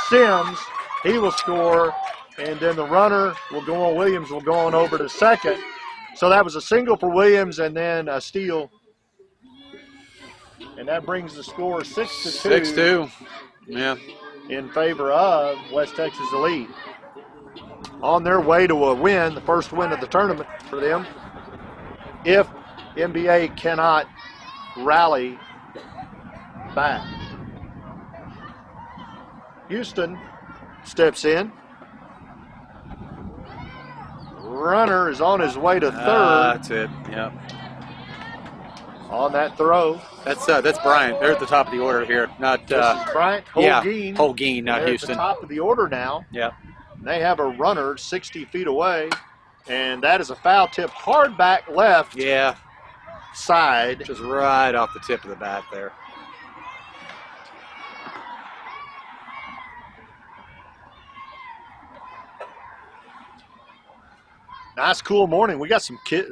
Sims. He will score, and then the runner will go on. Williams will go on over to second. So that was a single for Williams, and then a steal. And that brings the score 6-2. 6-2. Yeah. In favor of West Texas Elite. On their way to a win, the first win of the tournament for them, if NBA cannot rally back. Houston steps in. Runner is on his way to third That's it. Yeah. on that throw. That's Bryant. They're at the top of the order here. Not This is Bryant Holguin. Holguin, not They're Houston. at the top of the order now. Yeah. They have a runner 60 feet away, and that is a foul tip hard back left Yeah. side. Just right off the tip of the bat there. Nice, cool morning. We got some kids,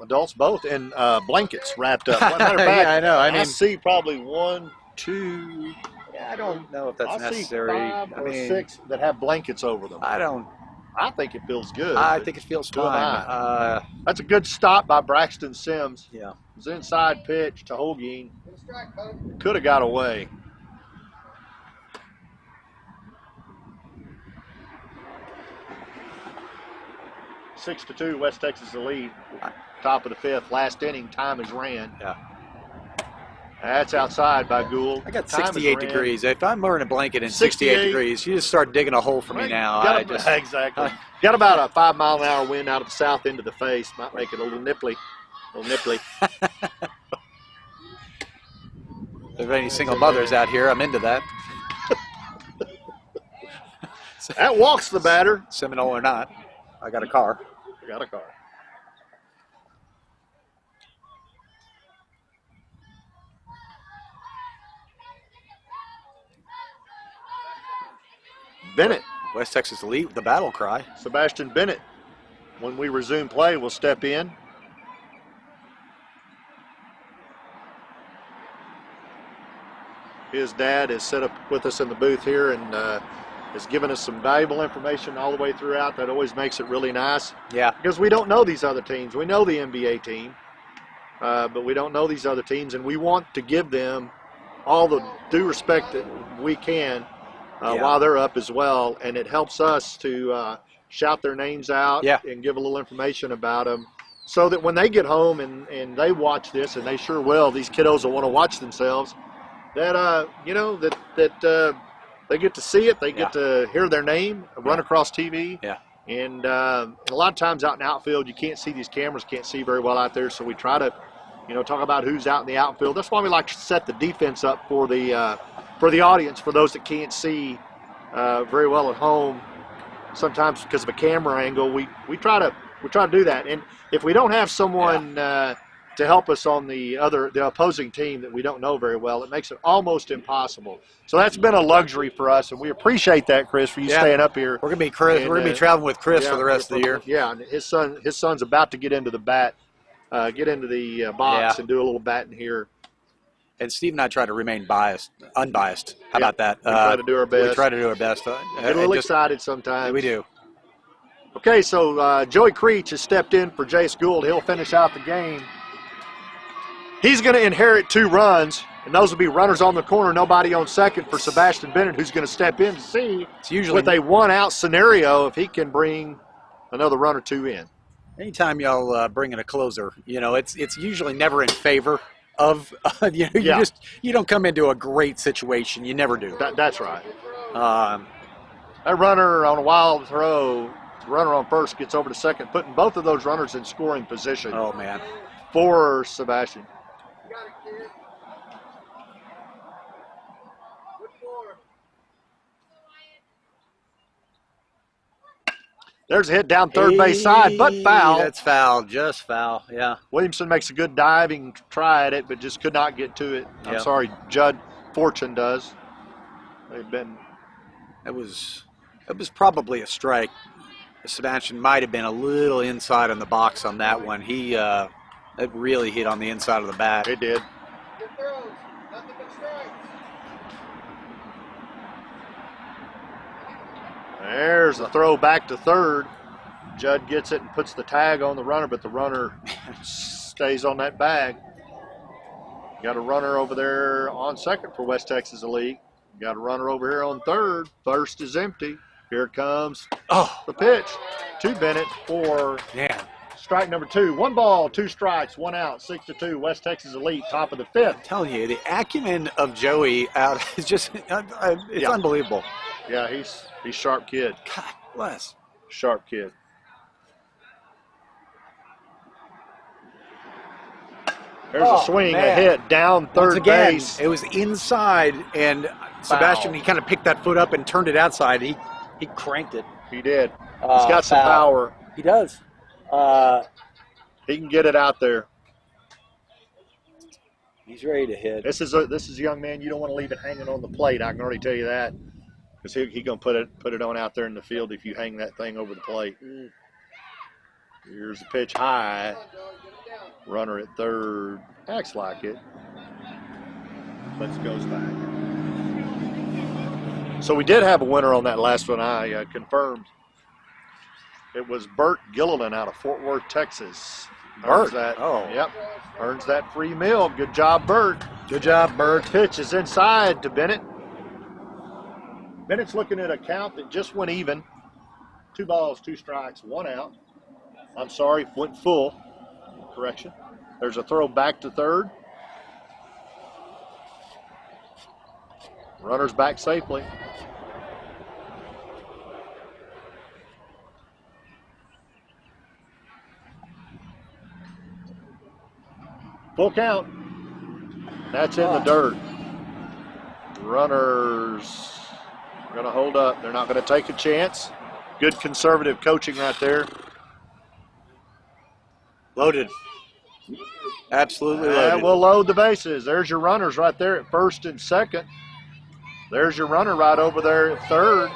adults both, in blankets wrapped up. Matter of fact, Yeah, I know. I I mean, see probably 1, 2, I don't know if that's I necessary. see 5 or 6 that have blankets over them. I think it feels good. I but think it feels who am fine. that's a good stop by Braxton Sims. Yeah. It was inside pitch to Holguin. Could have got away. Six to 2, West Texas Elite. Top of the 5th, last inning. Time is ran. Yeah. That's outside by Gould. I got Time is 68 ran. degrees. If I'm wearing a blanket in 68 68 degrees, you just start digging a hole for me now. Exactly. Got about a 5-mile-an-hour wind out of the south end of the face. Might make it a little nipply. If there are any single mothers out here, I'm into that. That walks the batter. Seminole or not, I got a car. Got a car. Bennett, West Texas Elite with the battle cry. Sebastian Bennett, when we resume play, will step in. His dad is set up with us in the booth here and has given us some valuable information all the way throughout. That always makes it really nice. Yeah. Because we don't know these other teams. We know the NBA team, but we don't know these other teams, and we want to give them all the due respect that we can while they're up as well. And it helps us to shout their names out and give a little information about them so that when they get home and they watch this, and they sure will, these kiddos will want to watch themselves, that, they get to see it. They get to hear their name run across TV. Yeah. And a lot of times out in the outfield, you can't see these cameras, can't see very well out there. So we try to, talk about who's out in the outfield. That's why we like to set the defense up for the audience, for those that can't see very well at home. Sometimes because of a camera angle, we try to We try to do that. And if we don't have someone to help us on the opposing team that we don't know very well, it makes it almost impossible. So that's been a luxury for us, and we appreciate that, Chris, for you staying up here. We're gonna be Chris. We're gonna be traveling with Chris for the rest of the year. Yeah, and his son's about to get into the box and do a little batting here. And Steve and I try to remain unbiased. How about that? We try to do our best. We try to do our best. Get a little excited sometimes. We do. Okay, so Joey Creech has stepped in for Jace Gould. He'll finish out the game. He's going to inherit 2 runs, and those will be runners on the corner, nobody on second for Sebastian Bennett, who's going to step in to see with a one-out scenario if he can bring another run or 2 in. Anytime y'all bring in a closer, it's usually never in favor of you don't come into a great situation. You never do. That's right. That runner on a wild throw, the runner on first gets over to second, putting both of those runners in scoring position. Oh man, for Sebastian. There's a hit down third base side, but foul. That's foul, just foul, yeah. Williamson makes a good diving try at it, but just could not get to it. I'm sorry, Judd Fortune does. It was probably a strike. Sebastian might have been a little inside on the box on that one. It really hit on the inside of the bat. It did. There's a throw back to third. Judd gets it and puts the tag on the runner, but the runner stays on that bag. Got a runner over there on second for West Texas Elite. Got a runner over here on third. First is empty. Here comes the pitch to Bennett for strike number 2. 1 ball, 2 strikes, 1 out, 6-2. West Texas Elite, top of the 5th. I'm telling you, the acumen of Joey out is just it's unbelievable. Yeah, he's sharp kid. God bless. Sharp kid. There's a swing, a hit down third base. It was inside, and Sebastian, he kind of picked that foot up and turned it outside. He cranked it. He did. He's got some power. He does. He can get it out there. He's ready to hit. This is a young man. You don't want to leave it hanging on the plate. I can already tell you that, because he gonna put it on out there in the field if you hang that thing over the plate. Here's the pitch high. Runner at third. Acts like it. But it goes back. So we did have a winner on that last one. I confirmed. It was Bert Gilliland out of Fort Worth, Texas. Bert? Yep. Earns that free meal. Good job, Bert. Good job, Bert. Pitch is inside to Bennett. Bennett's looking at a count that just went even. 2 balls, 2 strikes, 1 out. I'm sorry, went full. Correction. There's a throw back to third. Runner's back safely. Full count. That's in the dirt. Runners are going to hold up. They're not going to take a chance. Good conservative coaching right there. Loaded. Absolutely loaded. And we'll load the bases. There's your runners right there at first and second. There's your runner right over there at third.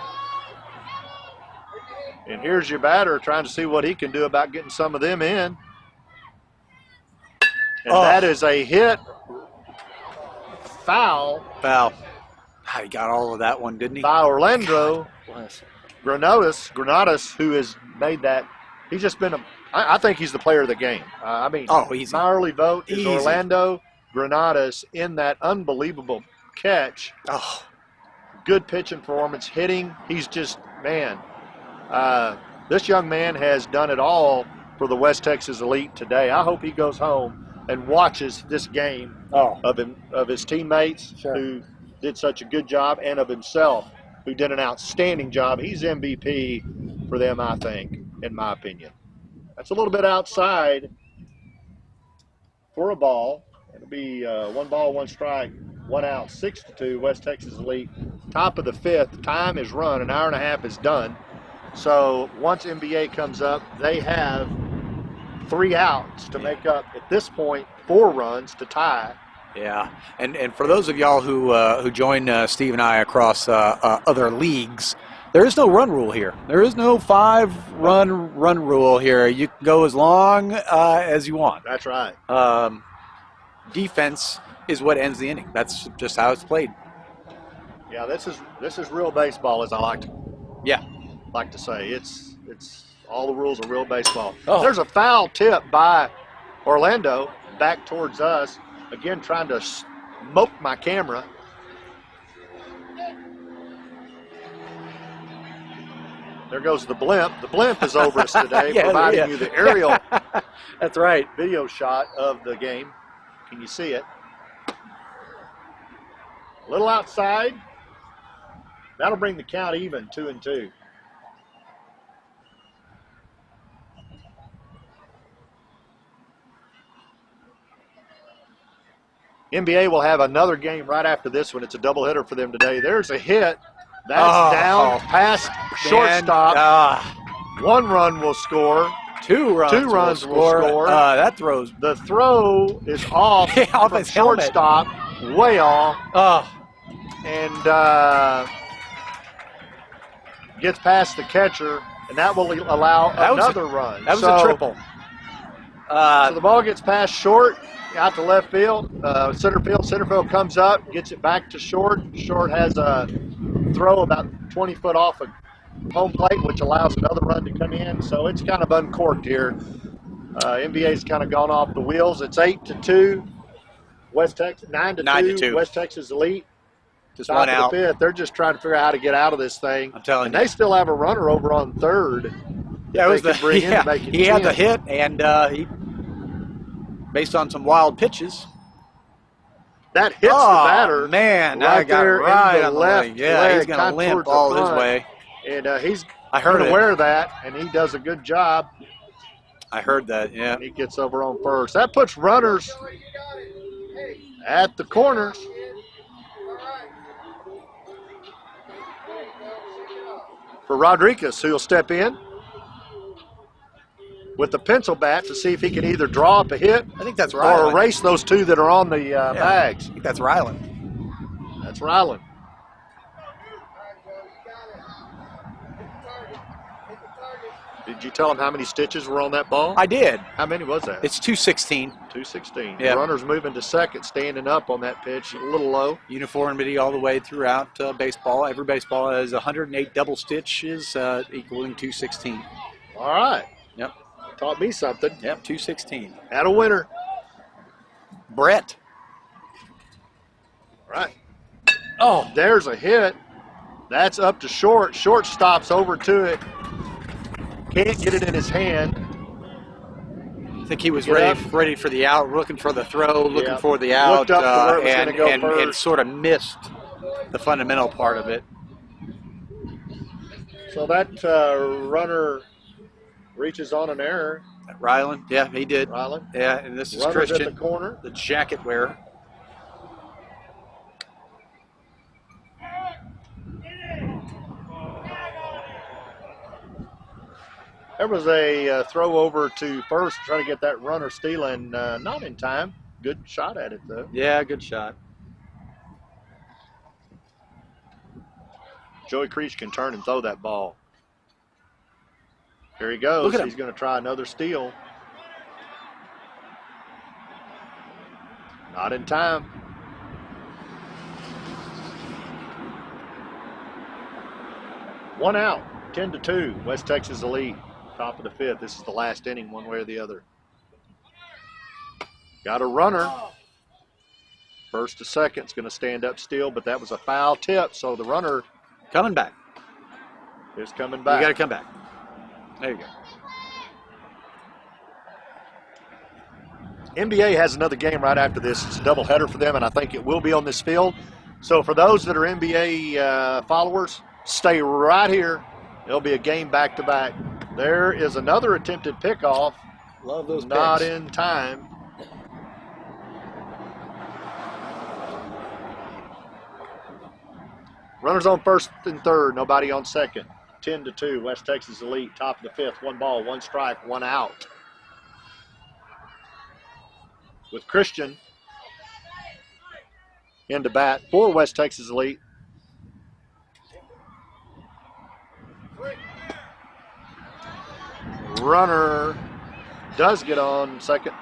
And here's your batter trying to see what he can do about getting some of them in. And that is a hit. Foul. Foul. He got all of that one, didn't he? By Orlando Granados, who has made that. He's just been I think he's the player of the game. Easy. My early vote is Orlando Granados in that unbelievable catch. Good pitching performance, hitting. He's just, man, this young man has done it all for the West Texas Elite today. I hope he goes home and watches this game of his teammates who did such a good job, and of himself who did an outstanding job. He's MVP for them, I think, in my opinion. That's a little bit outside for a ball. It'll be 1 ball, 1 strike, 1 out, 6-2, West Texas Elite. Top of the 5th. Time is run. An hour and a half is done. So once NBA comes up, they have 3 outs to make up, at this point, 4 runs to tie. Yeah, and for those of y'all who join Steve and I across other leagues, there is no run rule here. There is no 5-run rule here. You can go as long as you want. That's right. Defense is what ends the inning. That's just how it's played. Yeah, this is real baseball, as I like to say. It's all the rules of real baseball. Oh. There's a foul tip by Orlando back towards us. Again, trying to smoke my camera. There goes the blimp. The blimp is over us today, providing you the aerial That's right. video shot of the game. Can you see it? A little outside. That'll bring the count even, 2-2. NBA will have another game right after this one. It's a doubleheader for them today. There's a hit. That's down past shortstop. 1 run will score. 2 runs. 2 runs will score. That throws. The throw is off, Off from his helmet. shortstop, way off, and gets past the catcher, and that will allow another run. That was a triple. So the ball gets past short, out to left field, center field. Center field comes up, gets it back to short. Short has a throw about 20 foot off of home plate, which allows another run to come in. So it's kind of uncorked here. NBA's kind of gone off the wheels. It's 8-2. West Texas 9-2. West Texas Elite. Just one out. The 5th. They're just trying to figure out how to get out of this thing. I'm telling you. And they still have a runner over on third. Yeah, it was he had the hit, and he, based on some wild pitches. That hits the batter. Man, right I got there right in the on the left leg. Yeah, leg, he's going to limp all his way. And he's I heard aware of that, and he does a good job. I heard that, yeah. He gets over on first. That puts runners at the corners. For Rodriguez, who will step in with the pencil bat to see if he can either draw up a hit I think that's Ryland. or erase those 2 that are on the bags. I think that's Ryland. That's Ryland. Did you tell him how many stitches were on that ball? I did. How many was that? It's 216. 216. Yeah. The runner's moving to second, standing up on that pitch, a little low. Uniformity all the way throughout baseball. Every baseball has 108 double stitches, equaling 216. All right. Yep. Taught me something. Yep, 216. Had a winner. Brett. All right. Oh, There's a hit. That's up to short. Short stops over to it. Can't get it in his hand. I think he was ready for the out, looking for the throw, looking for the out, Looked up to where it was gonna go and first. sort of missed the fundamental part of it. So that runner reaches on an error. Ryland, yeah, he did. Ryland. Yeah, and this is Runner's Christian, at the corner. the jacket wearer. There was a throw over to first, trying to get that runner stealing. Not in time. Good shot at it, though. Yeah, good shot. Joey Creech can turn and throw that ball. Here he goes. Look at him. He's going to try another steal. Not in time. One out. 10-2. West Texas Elite. Top of the 5th. This is the last inning, one way or the other. Got a runner. First to second is going to stand up still, but that was a foul tip, so the runner Coming back. is coming back. You got to come back. There you go. NBA has another game right after this. It's a doubleheader for them, and I think it will be on this field. So for those that are NBA followers, stay right here. There'll be a game back-to-back. There is another attempted pickoff. Love those Not picks. in time. Runners on first and third. Nobody on second. 10-2. West Texas Elite, top of the fifth. 1 ball, 1 strike, 1 out. With Christian into bat for West Texas Elite. Runner does get on second.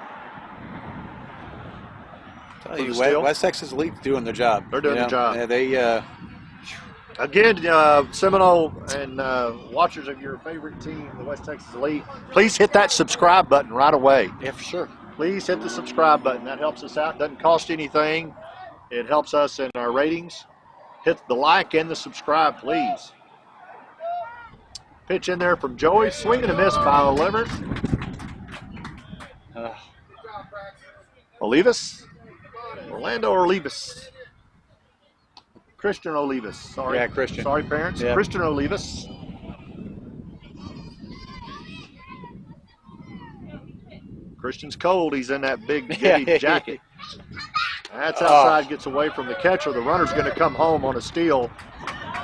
Tell you, West Texas Elite doing their job. They're doing their job. Yeah, they. Again, Seminole and watchers of your favorite team, the West Texas Elite, please hit that subscribe button right away. Yeah, for sure. Please hit the subscribe button. That helps us out. Doesn't cost anything. It helps us in our ratings. Hit the like and the subscribe, please. Pitch in there from Joey. Swing and a miss by Oliver. Olivas. Orlando Olivas. Christian Olivas. Sorry. Yeah, Christian. Sorry, parents. Yeah. Christian Olivas. Christian's cold. He's in that big jacket. That's outside, gets away from the catcher. The runner's going to come home on a steal,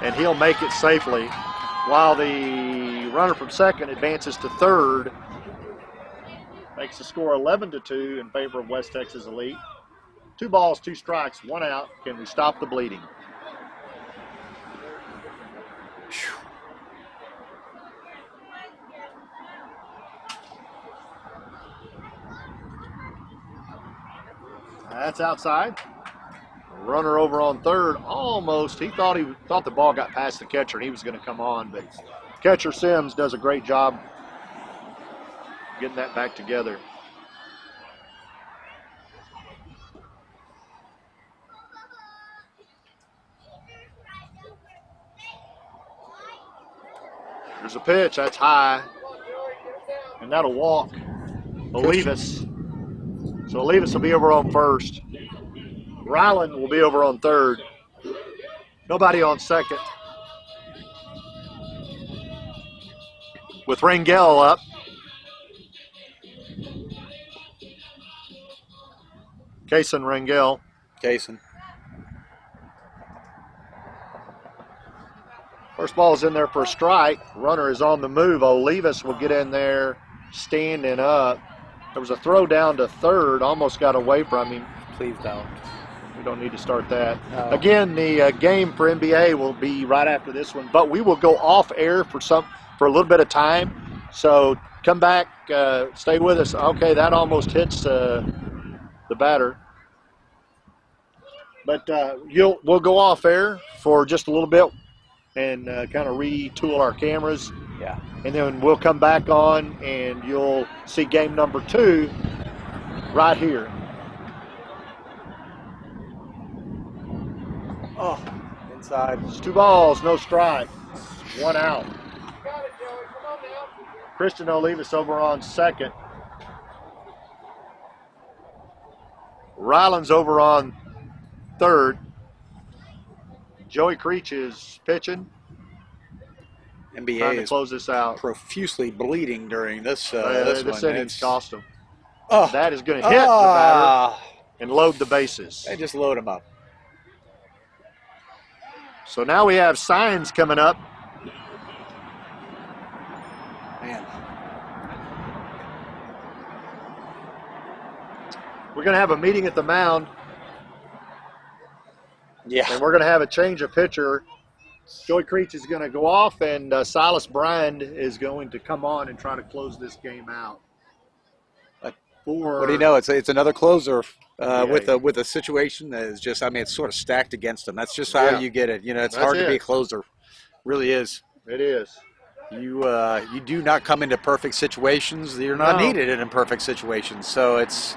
and he'll make it safely, while the runner from second advances to third. Makes the score 11-2 in favor of West Texas Elite. 2 balls, 2 strikes, 1 out. Can we stop the bleeding? That's outside. Runner over on third, almost. He thought the ball got past the catcher and he was going to come on, but catcher Sims does a great job getting that back together. There's a pitch, that's high, and that'll walk Olivas. So Olivas will be over on first. Ryland will be over on third. Nobody on second. With Rangel up. Kaysen Rangel. Kaysen. First ball is in there for a strike. Runner is on the move. Olivas will get in there standing up. There was a throw down to third. Almost got away from him. Please don't. We don't need to start that. No. Again, the game for NBA will be right after this one, but we will go off air for a little bit of time. So come back, stay with us. Okay, that almost hits the batter. But we'll go off air for just a little bit and kind of retool our cameras. Yeah. And then we'll come back on and you'll see game number 2 right here. Oh, inside. It's 2 balls, no strike, 1 out. Christian Olivas over on second. Ryland's over on third. Joey Creech is pitching. NBA Trying to is close this out. profusely bleeding during this This one. inning's cost him. Oh, That is going to hit the batter and load the bases. They just load him up. So now we have signs coming up. Man. We're going to have a meeting at the mound, Yeah. and we're going to have a change of pitcher. Joey Creech is going to go off, and Silas Bryant is going to come on and try to close this game out. What do you know? It's another closer Yeah. with a situation that is just, I mean, it's sort of stacked against them. That's just how Yeah. you get it. You know, it's That's hard to be it. a closer. Really is. It is. You do not come into perfect situations. You're not No. needed in imperfect situations. So it's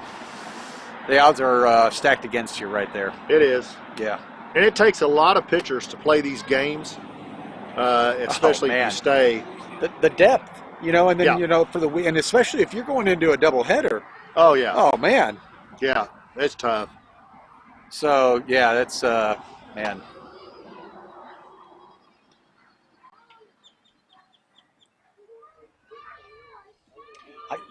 the odds are stacked against you right there. It is. Yeah. And it takes a lot of pitchers to play these games, especially if man. you stay. The depth, you know, and then Yeah. you know for the and especially if you're going into a doubleheader. Oh, yeah. Oh man. Yeah, it's tough. So yeah, that's man.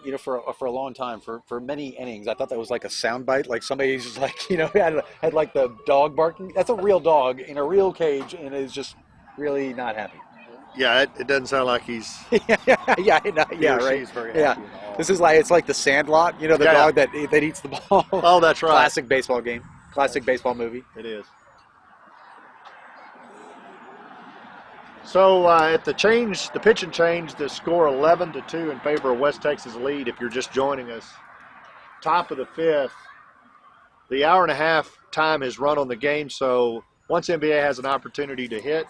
You know, for a long time, for many innings, I thought that was like a soundbite, like somebody's just like, you know, had like the dog barking. That's a real dog in a real cage, and is just really not happy. Yeah, it doesn't sound like he's. yeah, I know, He yeah, or right. she's very Yeah, happy at all. this is like it's like the Sandlot. You know, the Yeah. dog that eats the ball. Oh, that's right. Classic baseball game. Classic baseball movie. It is. So at the pitch and change, the score 11-2 in favor of West Texas lead. If you're just joining us, top of the fifth. The hour and a half time is run on the game, so once NBA has an opportunity to hit,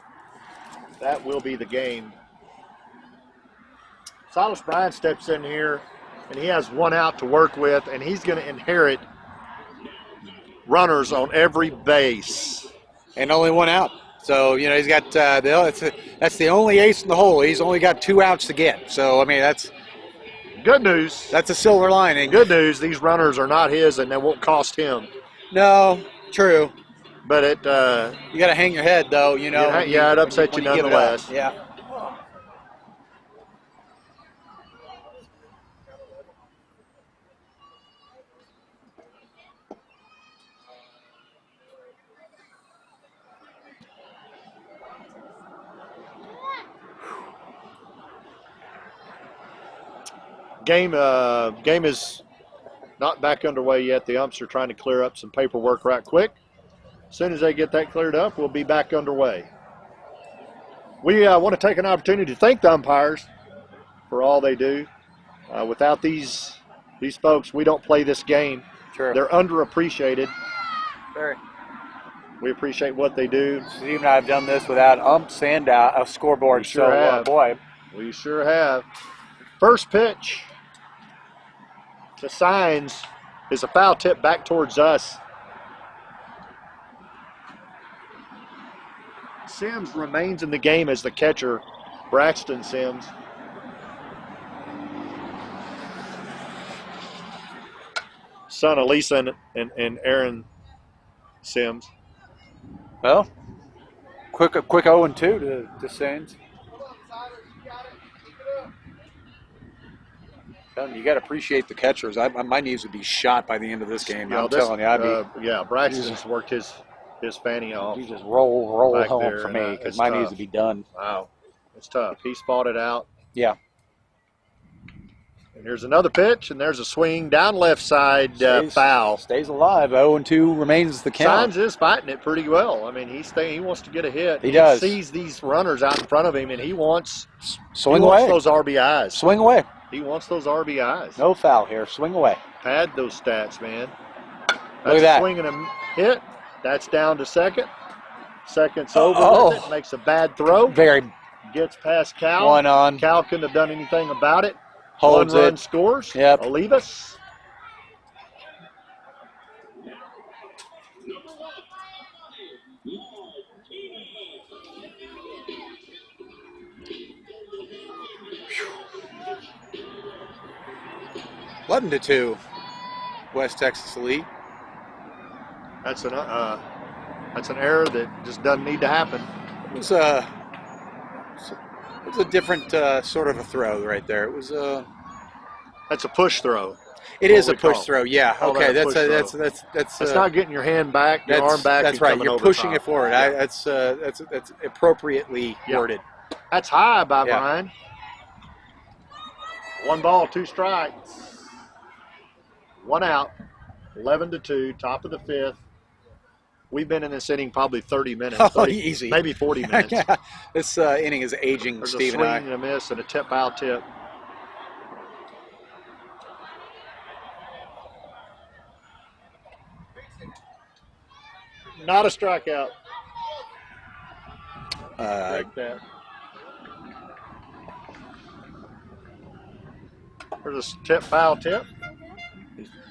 that will be the game. Silas Bryant steps in here, and he has one out to work with, and he's going to inherit runners on every base. And only one out. So, you know, he's got that's the only ace in the hole. He's only got 2 outs to get. So, I mean, that's Good news. a silver lining. Good news, these runners are not his, and they won't cost him. No, true. But it You got to hang your head, though, you know. Yeah, it upsets you give it up. nonetheless. Yeah. game is not back underway yet. The umps are trying to clear up some paperwork right quick. As soon as they get that cleared up, we'll be back underway. We want to take an opportunity to thank the umpires for all they do. Without these folks, we don't play this game. Sure. They're underappreciated. Very. We appreciate what they do. Steve and I have done this without umps and a scoreboard. We sure so, have. boy. We sure have. First pitch to Signs is a foul tip back towards us. Sims remains in the game as the catcher, Braxton Sims. Son of Lisa and Aaron Sims. Well, quick 0-2 to Saints. You got to appreciate the catchers. My knees would be shot by the end of this game. I'm telling you, I'd be. Braxton's worked his fanny off. You just roll back home there, for and, me because it's my tough. knees would be done. Wow, it's tough. He spotted out. Yeah. And here's another pitch, and there's a swing down left side, foul. Stays alive. 0-2 remains the count. Signs is fighting it pretty well. I mean, he wants to get a hit. He does. Sees these runners out in front of him, and he wants Swing away. those RBIs. Swing away. He wants those RBIs. No foul here. Swing away. Pad those stats, man. Look at that. A swing and a hit. That's down to second. Second's over with it. Makes a bad throw. Very. Gets past Cal. One on. Cal couldn't have done anything about it. Holds One run it. scores. Yep. Olivas. Eleven to 2. West Texas lead. That's an error that just doesn't need to happen. It was a different sort of a throw right there. It was a. That's a push throw. It is a we call push it. throw. Yeah. Call Okay. that a That's push that's It's not getting your hand back, your arm back. That's and right. coming You're over pushing top. it forward. Yeah. That's appropriately worded. That's high by Yeah. Brian. 1 ball, 2 strikes. 1 out. 11 to 2. Top of the fifth. We've been in this inning probably 30 minutes. Oh, 30, easy. Maybe 40 minutes. Yeah. This inning is aging, There's Steve a and swing I. and a miss and a foul tip. Not a strikeout. Take that. There's a foul tip.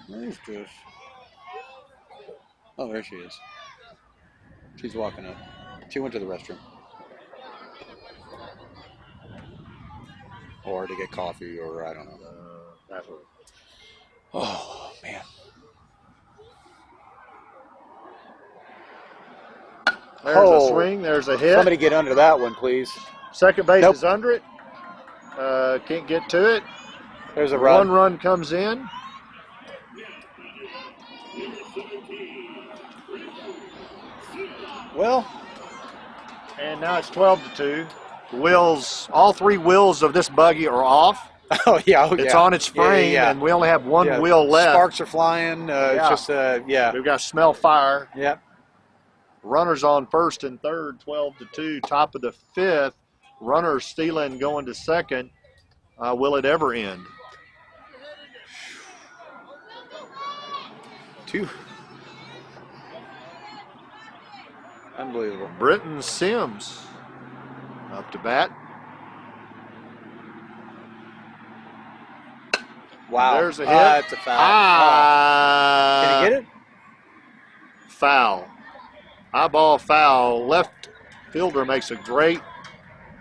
Where's Trish? Oh, there she is. She's walking up. She went to the restroom. Or to get coffee, or I don't know. That's what. Oh, man. There's a swing. There's a hit. Somebody get under that one, please. Second base Nope. is under it. Can't get to it. There's a run. One run comes in. Well, And now it's 12 to 2. Wheels, all 3 wheels of this buggy are off. Oh yeah, It's on its frame, and we only have one wheel left. Sparks are flying. It's just yeah. We've got smell fire. Yep. Runners on first and third, 12-2. Top of the 5th. Runners stealing, going to second. Will it ever end? 2. Unbelievable. Britton Sims up to bat. Wow. There's a hit. That's a foul. Can he get it? Foul. Eyeball foul. Left fielder makes a great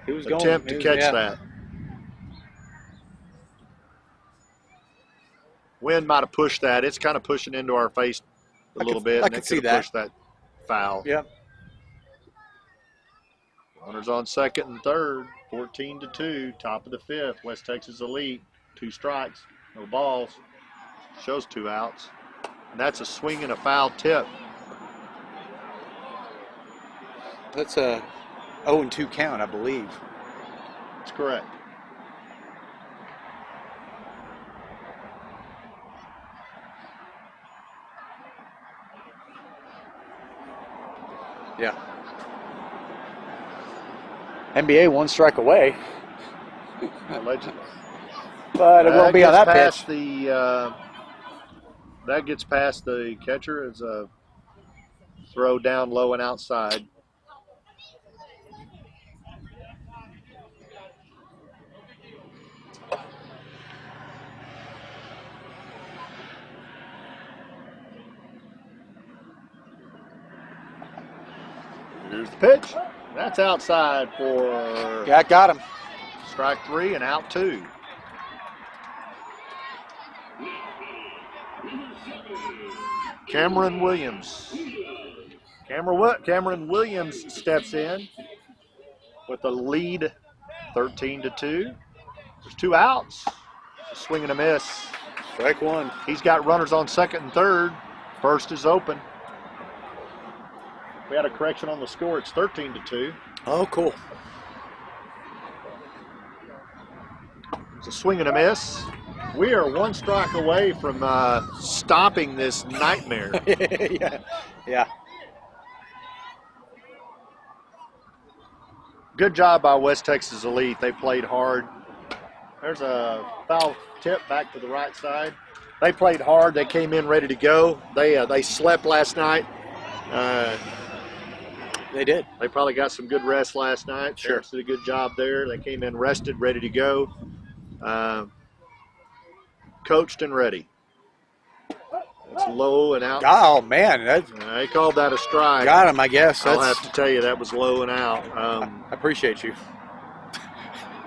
attempt to catch that. Wind might have pushed that. It's kind of pushing into our face a little bit. I can see that. Pushed that foul. Yep. Runners on second and third, 14-2. Top of the 5th. West Texas Elite. 2 strikes, no balls. Shows 2 outs. And that's a swing and a foul tip. That's a 0-2 count, I believe. That's correct. Yeah. NBA 1 strike away. Allegedly. But it won't be on that pitch. That gets past the catcher as a throw down low and outside. Here's the pitch. That's outside for Yeah, got him. strike 3 and out 2. Cameron Williams. Cameron Williams steps in with a lead 13-2. There's 2 outs. A swing and a miss. Strike 1. He's got runners on second and third. First is open. We had a correction on the score. It's 13-2. Oh, cool. It's a swing and a miss. We are 1 strike away from stopping this nightmare. Yeah. Good job by West Texas Elite. They played hard. There's a foul tip back to the right side. They played hard. They came in ready to go. They slept last night. They did. They probably got some good rest last night. Sure. Did a good job there. They came in rested, ready to go. Coached and ready. It's low and out. Oh, man. They called that a strike. Got him, I guess. I'll have to tell you that was low and out. I appreciate you.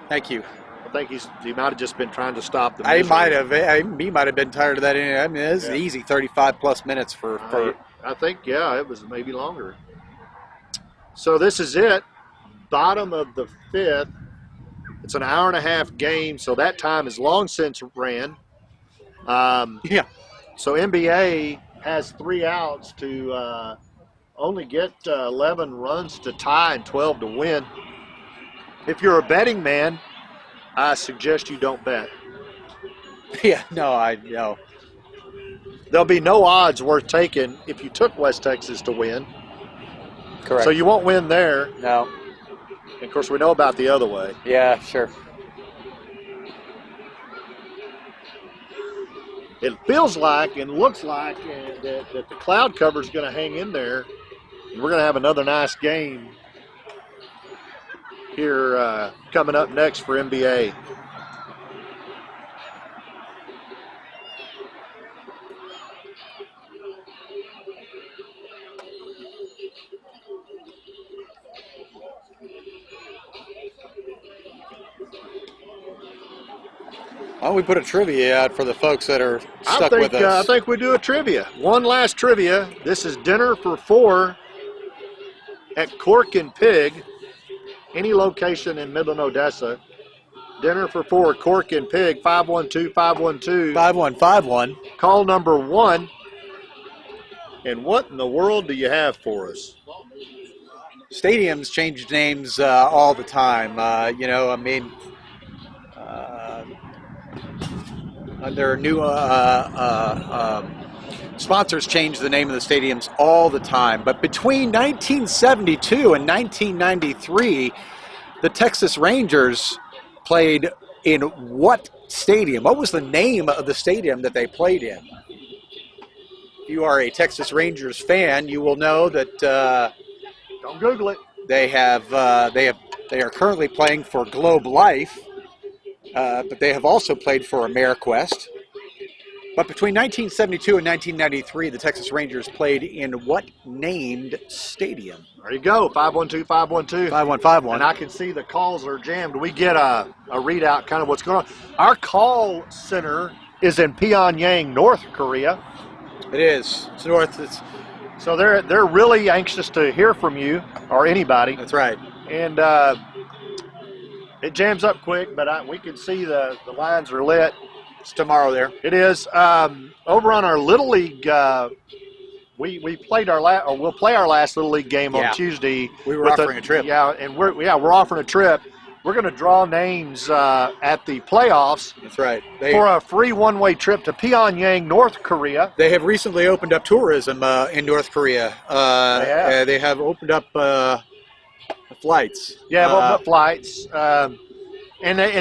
Thank you. I think he might have just been trying to stop the He misery. might have been tired of that. I mean, it's an easy 35-plus minutes for I think, it was maybe longer. So this is it. Bottom of the 5th. It's an hour-and-a-half game, so that time is long since ran. Yeah. So NBA has 3 outs to only get 11 runs to tie and 12 to win. If you're a betting man, I suggest you don't bet. Yeah, no. There'll be no odds worth taking if you took West Texas to win. Correct. So you won't win there. No. And of course, we know about the other way. Yeah, sure. It feels like and looks like that the cloud cover is going to hang in there. And we're going to have another nice game here coming up next for NBA. Why don't we put a trivia out for the folks that are stuck with us? I think we do a trivia. One last trivia. This is dinner for 4 at Cork and Pig, any location in Midland, Odessa. Dinner for 4, Cork and Pig, 512-512. 5151. Call number 1. And what in the world do you have for us? stadiums change names all the time. You know, I mean, under new sponsors change the name of the stadiums all the time. But between 1972 and 1993, the Texas Rangers played in what stadium? What was the name of the stadium that they played in? If you are a Texas Rangers fan, you will know that Don't Google it. they are currently playing for Globe Life, but they have also played for AmeriQuest. But between 1972 and 1993, the Texas Rangers played in what named stadium? There you go, 512-512. 5151. And I can see the calls are jammed. We get a readout, kind of what's going on. Our call center is in Pyongyang, North Korea. It is. It's north. So they're really anxious to hear from you or anybody. That's right. And it jams up quick, but we can see the lines are lit. It's tomorrow there. It is. Over on our Little League, we played we'll play our last Little League game on Tuesday. We were offering a trip. Yeah, and we're offering a trip. We're going to draw names at the playoffs. That's right. For a free one-way trip to Pyongyang, North Korea. They have recently opened up tourism in North Korea. They have opened up flights. Yeah, opened up flights. And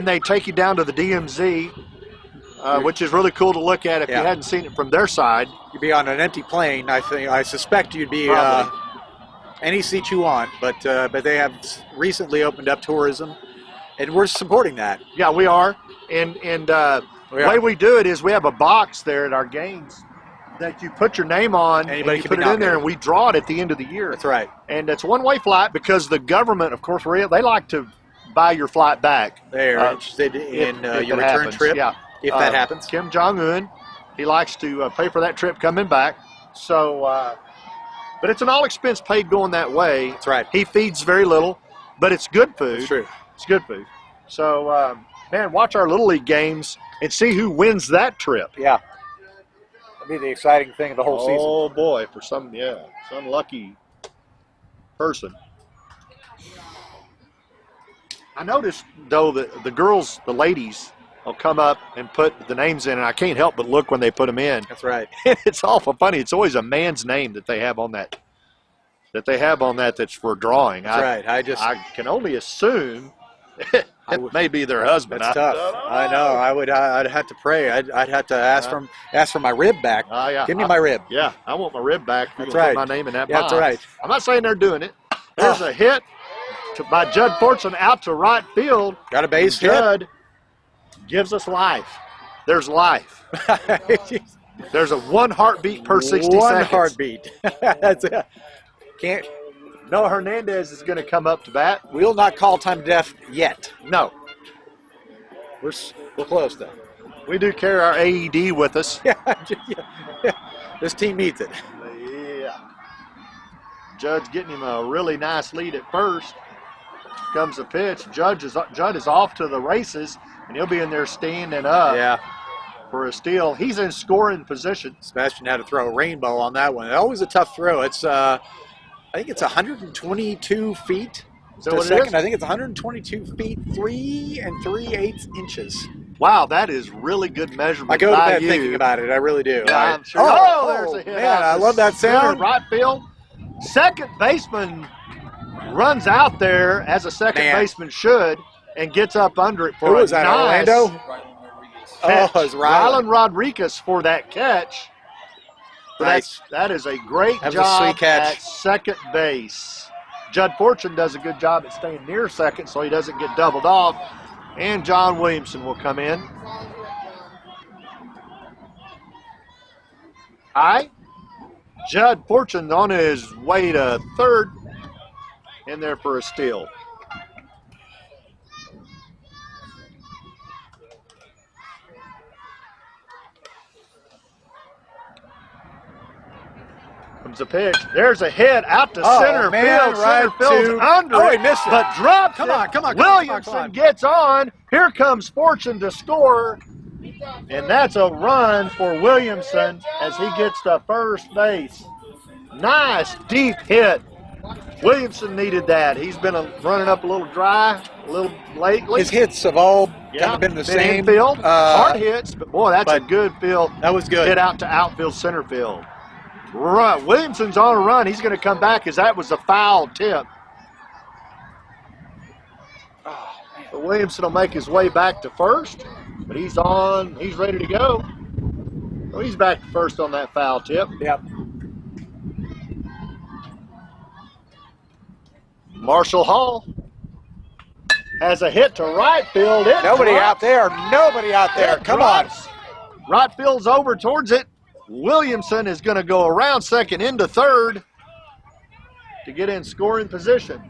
they take you down to the DMZ. Which is really cool to look at if you hadn't seen it from their side. You'd be on an empty plane. I suspect you'd be any seat you want, but they have recently opened up tourism, and we're supporting that. Yeah, we are. And the way we do it is we have a box there at our games that you put your name on, and you put it in there, and we draw it at the end of the year. That's right. And it's one-way flight because the government, of course, they like to buy your flight back. They're interested in your return trip. Yeah. If that happens. Kim Jong-un, he likes to pay for that trip coming back. So, but it's an all expense paid going that way. That's right. He feeds very little, but it's good food. That's true. It's good food. So, man, watch our Little League games and see who wins that trip. Yeah. That'll be the exciting thing of the whole season. Oh, boy, for some lucky person. I noticed, though, that the ladies, will come up and put the names in, and I can't help but look when they put them in. That's right. It's awful funny. It's always a man's name that they have on that. That's for drawing. That's right. I can only assume it may be their husband. That's tough. I know. I'd have to pray. I'd have to ask for my rib back. Yeah. Give me my rib. Yeah, I want my rib back. That's right. Put my name in that Yeah, box. that's right. I'm not saying they're doing it. There's a hit by Judd Fortune out to right field. Got a base hit. Judd gives us life. There's life. There's a one heartbeat per 60 seconds. One heartbeat. That's it. Can't. Noah Hernandez is going to come up to bat. We'll not call time deaf yet. No. We're close though. We do carry our AED with us. Yeah. This team needs it. Yeah. Judd's getting him a really nice lead at first. Comes the pitch. Judd is off to the races, and he'll be in there standing up for a steal. He's in scoring position. Sebastian had to throw a rainbow on that one. Always a tough throw. It's I think it's 122 feet to second. I think it's 122 feet 3 3/8 inches. Wow, that is really good measurement. I go to bed thinking about it. I really do. Yeah, I'm sure. There's a hit. Man, I love that sound. Right field. Second baseman runs out there as a second baseman should and gets up under it for Who was that, Orlando? Catch. Oh, it's Rylan Rodriguez for that catch. Nice. That is a great That was a job sweet catch. at second base. Judd Fortune does a good job at staying near second so he doesn't get doubled off. And John Williamson will come in. Judd Fortune on his way to third. In there for a steal. Comes a pitch. There's a hit out to center field. Center field's under it. Oh, he missed it. But drops Come on. Williamson gets on. Here comes Fortune to score. And that's a run for Williamson as he gets to first base. Nice deep hit Williamson needed that. He's been running up a little dry, a little lately. His hits have all kind of been the same. Infield, hard hits, but boy, that's a good field. That was good. Hit out to outfield center field. Run. Williamson's on a run. He's going to come back as that was a foul tip. But Williamson will make his way back to first, but he's on. He's ready to go. So he's back to first on that foul tip. Yep. Marshall Hall has a hit to right field. Nobody out there. Nobody out there. Come on. Right field's over towards it. Williamson is going to go around second into third to get in scoring position.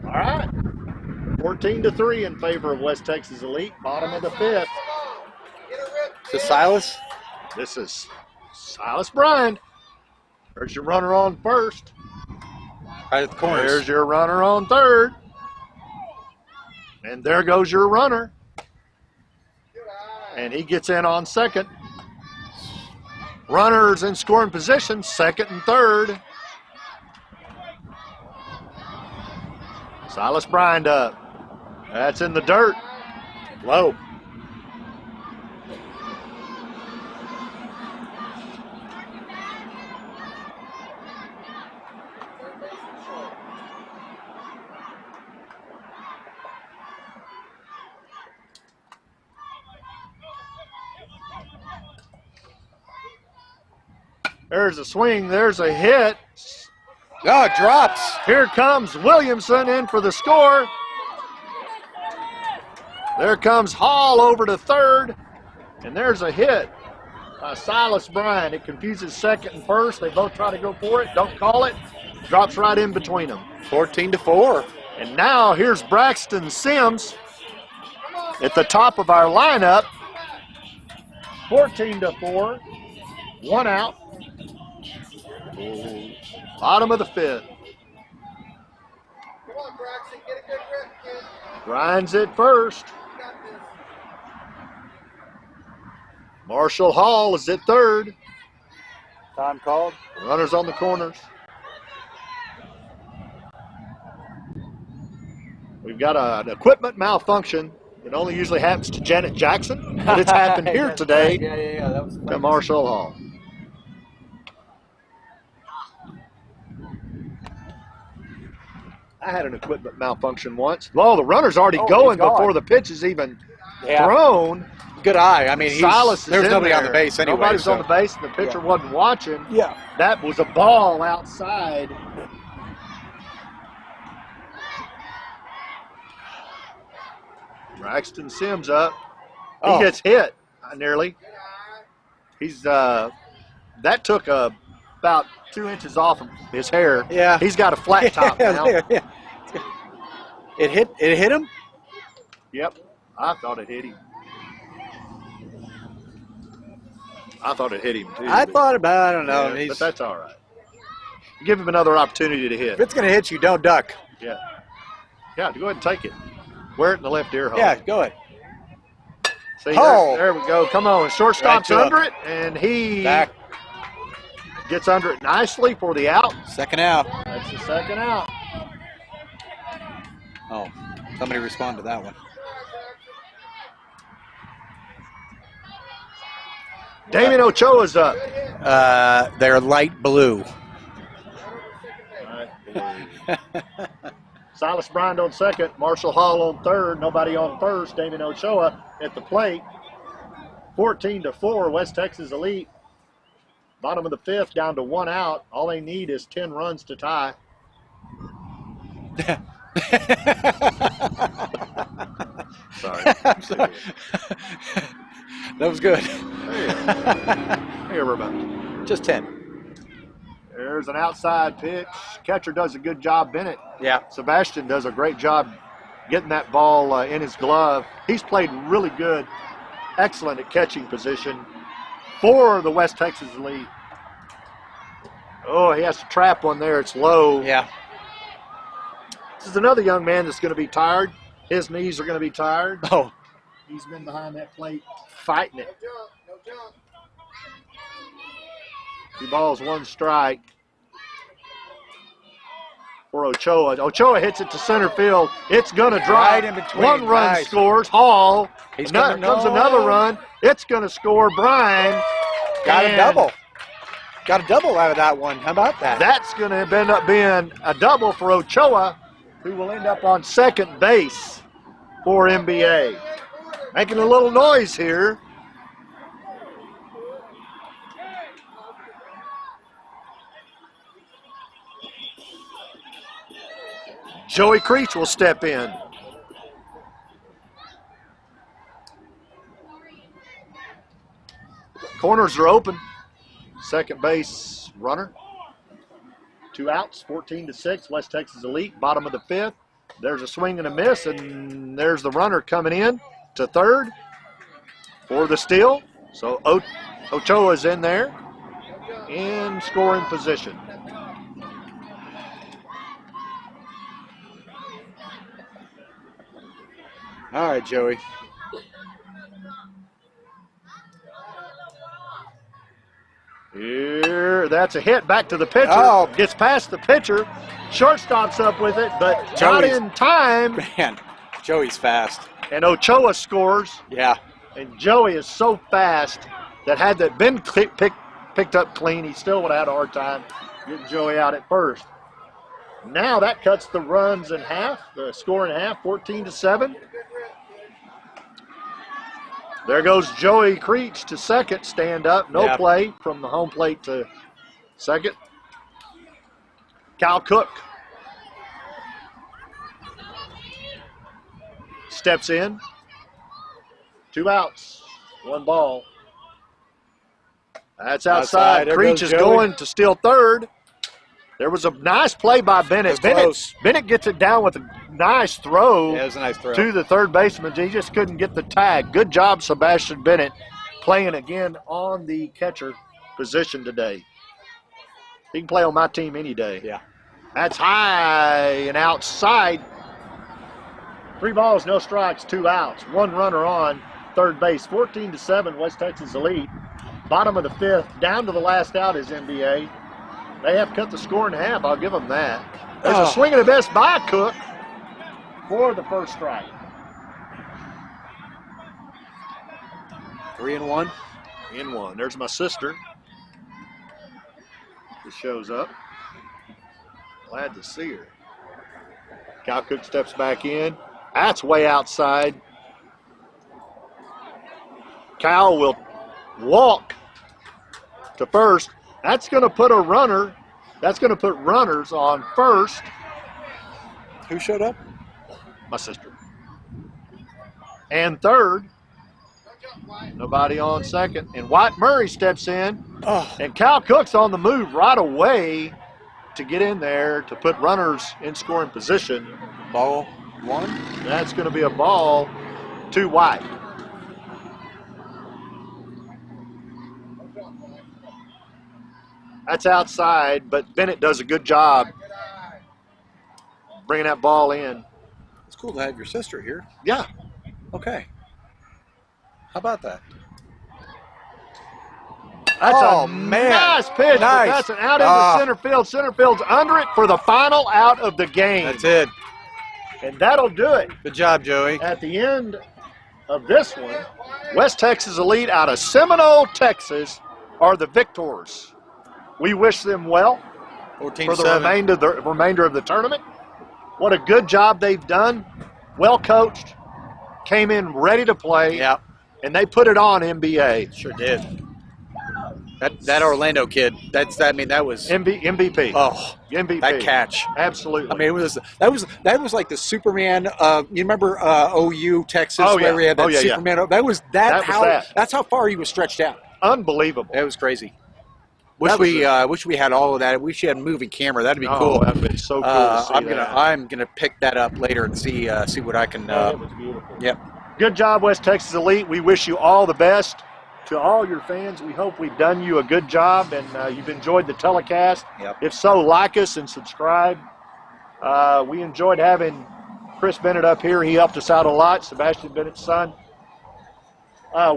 All right, 14-3 in favor of West Texas Elite. Bottom of the fifth. To Silas. This is Silas Bryant. There's your runner on first. Right at the corners. There's your runner on third. And there goes your runner. And he gets in on second. Runners in scoring position, second and third. Silas Bryant up. That's in the dirt. Low. There's a swing. There's a hit. Oh, it drops. Here comes Williamson in for the score. There comes Hall over to third. And there's a hit by Silas Bryant. It confuses second and first. They both try to go for it. Don't call it. Drops right in between them. 14-4. And now here's Braxton Sims at the top of our lineup. 14-4. One out. Bottom of the fifth. Come on, Braxton, get a good grip, kid. Grinds it first. Marshall Hall is at third. Time called. Runners on the corners. We've got an equipment malfunction that only usually happens to Janet Jackson, but it's happened here today Yeah. That was to Marshall Hall. I had an equipment malfunction once. Well, the runner's already going before the pitch is even thrown. Good eye. I mean, Silas is there was in nobody there. on the base anyway. Nobody's so. on the base, and the pitcher wasn't watching. Yeah. That was a ball outside. Braxton Sims up. He gets hit nearly. He's that took about 2 inches off of his hair. Yeah. He's got a flat top now. Yeah. It hit him? Yep. I thought it hit him. I thought it hit him too. I don't know. Yeah, but that's all right. Give him another opportunity to hit. If it's going to hit you, don't duck. Yeah. Yeah, go ahead and take it. Wear it in the left ear hole. Yeah, go ahead. See, Oh. there we go. Come on. Shortstop's Right under it, and he Back. gets under it nicely for the out. Second out. That's the second out. Oh, somebody respond to that one. Damien Ochoa's up. They're light blue. Silas Bryant on second. Marshall Hall on third. Nobody on first. Damien Ochoa at the plate. 14-4, West Texas Elite. Bottom of the fifth, down to one out. All they need is 10 runs to tie. Sorry. I'm sorry. That was good. Here we're about. Just 10. There's an outside pitch. Catcher does a good job, Bennett. Yeah. Sebastian does a great job getting that ball in his glove. He's played really good, excellent at catching position for the West Texas Elite. Oh, he has to trap one there. It's low. Yeah. This is another young man that's going to be tired. His knees are going to be tired. Oh, He's been behind that plate fighting it. No jump. 2 balls, 1 strike for Ochoa. Ochoa hits it to center field. It's going to drop. Right in between. 1 run Nice. scores. Hall. He's Another, gonna comes know. another run. It's going to score. Bryan. got a And double. Got a double out of that one. How about that? That's going to end up being a double for Ochoa, who will end up on second base for NBA. Making a little noise here. Joey Creech will step in. Corners are open. Second base runner. 2 outs, 14-6. West Texas Elite, bottom of the 5th. There's a swing and a miss, and there's the runner coming in to third for the steal. So Ochoa's in there in scoring position. All right, Joey. Here, that's a hit back to the pitcher. Oh. Gets past the pitcher. Shortstop's up with it, but not Joey's- in time. Man, Joey's fast. And Ochoa scores. Yeah. And Joey is so fast that had that been picked up clean, he still would have had a hard time getting Joey out at first. Now that cuts the runs in half, the score in half, 14-7. There goes Joey Creech to second, stand up, no Yeah. play from the home plate to second. Cal Cook steps in. 2 outs, 1 ball. That's outside. There Creech goes is Joey. going to steal third. There was a nice play by Bennett. It was close. Bennett gets it down with a nice throw Yeah, it was a nice throw. to the third baseman. He just couldn't get the tag. Good job, Sebastian Bennett, playing again on the catcher position today. He can play on my team any day. Yeah. That's high and outside. 3 balls, no strikes, 2 outs. 1 runner on third base. 14-7, West Texas Elite. Bottom of the 5th, down to the last out is NBA. They have cut the score in half. I'll give them that. There's a swing and a miss by Cook for the first strike. 3-1. In 1. There's my sister. She shows up. Glad to see her. Cal Cook steps back in. That's way outside. Cal will walk to first. That's going to put a runner. That's going to put runners on first. Who showed up? My sister. And third. Nobody on second. And White Murray steps in. Oh, And Cal Cook's on the move right away to get in there to put runners in scoring position. ball 1. That's going to be a ball to White. That's outside, but Bennett does a good job bringing that ball in. It's cool to have your sister here. Yeah. Okay. How about that? That's Oh, a man. nice pitch, but Nice. that's an out into Ah. center field. Center field's under it for the final out of the game. That's it. And that'll do it. Good job, Joey. At the end of this one, West Texas Elite out of Seminole, Texas, are the victors. We wish them well for the 14-7. remainder of the tournament. What a good job they've done. Well coached, came in ready to play, Yeah, and they put it on NBA. sure did. That Orlando kid. That was MVP. oh, MVP. that catch. Absolutely. I mean, that was like the Superman. You remember OU Texas Oh, yeah. where we had that Oh, yeah, yeah. Superman? That was That was how that. that's how far he was stretched out. Unbelievable. It was crazy. Wish That was wish we had all of that. Wish you had a moving camera. That'd be Oh, cool. that'd been so cool to see that. I'm gonna pick that up later and see what I can. That was beautiful. Yep. Good job, West Texas Elite. We wish you all the best. To all your fans, we hope we've done you a good job and you've enjoyed the telecast. Yep. If so, like us and subscribe. We enjoyed having Chris Bennett up here. He helped us out a lot, Sebastian Bennett's son,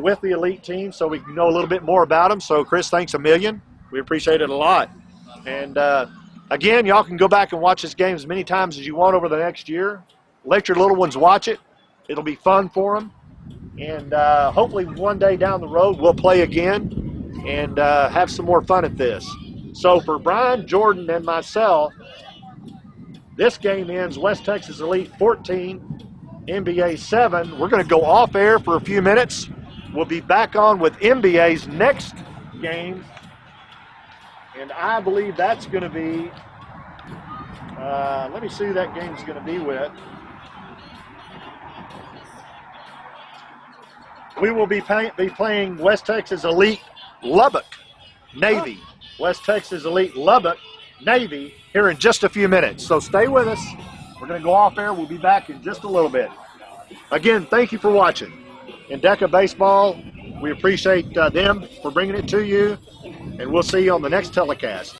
with the Elite team, so we can know a little bit more about him. So, Chris, thanks a million. We appreciate it a lot. And, again, y'all can go back and watch this game as many times as you want over the next year. Let your little ones watch it. It'll be fun for them. And hopefully one day down the road we'll play again and have some more fun at this. So for Brian, Jordan, and myself, this game ends West Texas Elite 14, NBA 7. We're going to go off air for a few minutes. We'll be back on with NBA's next game. And I believe that's going to be, let me see who that game's going to be with. We will be playing West Texas Elite Lubbock Navy. West Texas Elite Lubbock Navy here in just a few minutes. So stay with us. We're going to go off air. We'll be back in just a little bit. Again, thank you for watching. Endeca Baseball, we appreciate them for bringing it to you. And we'll see you on the next telecast.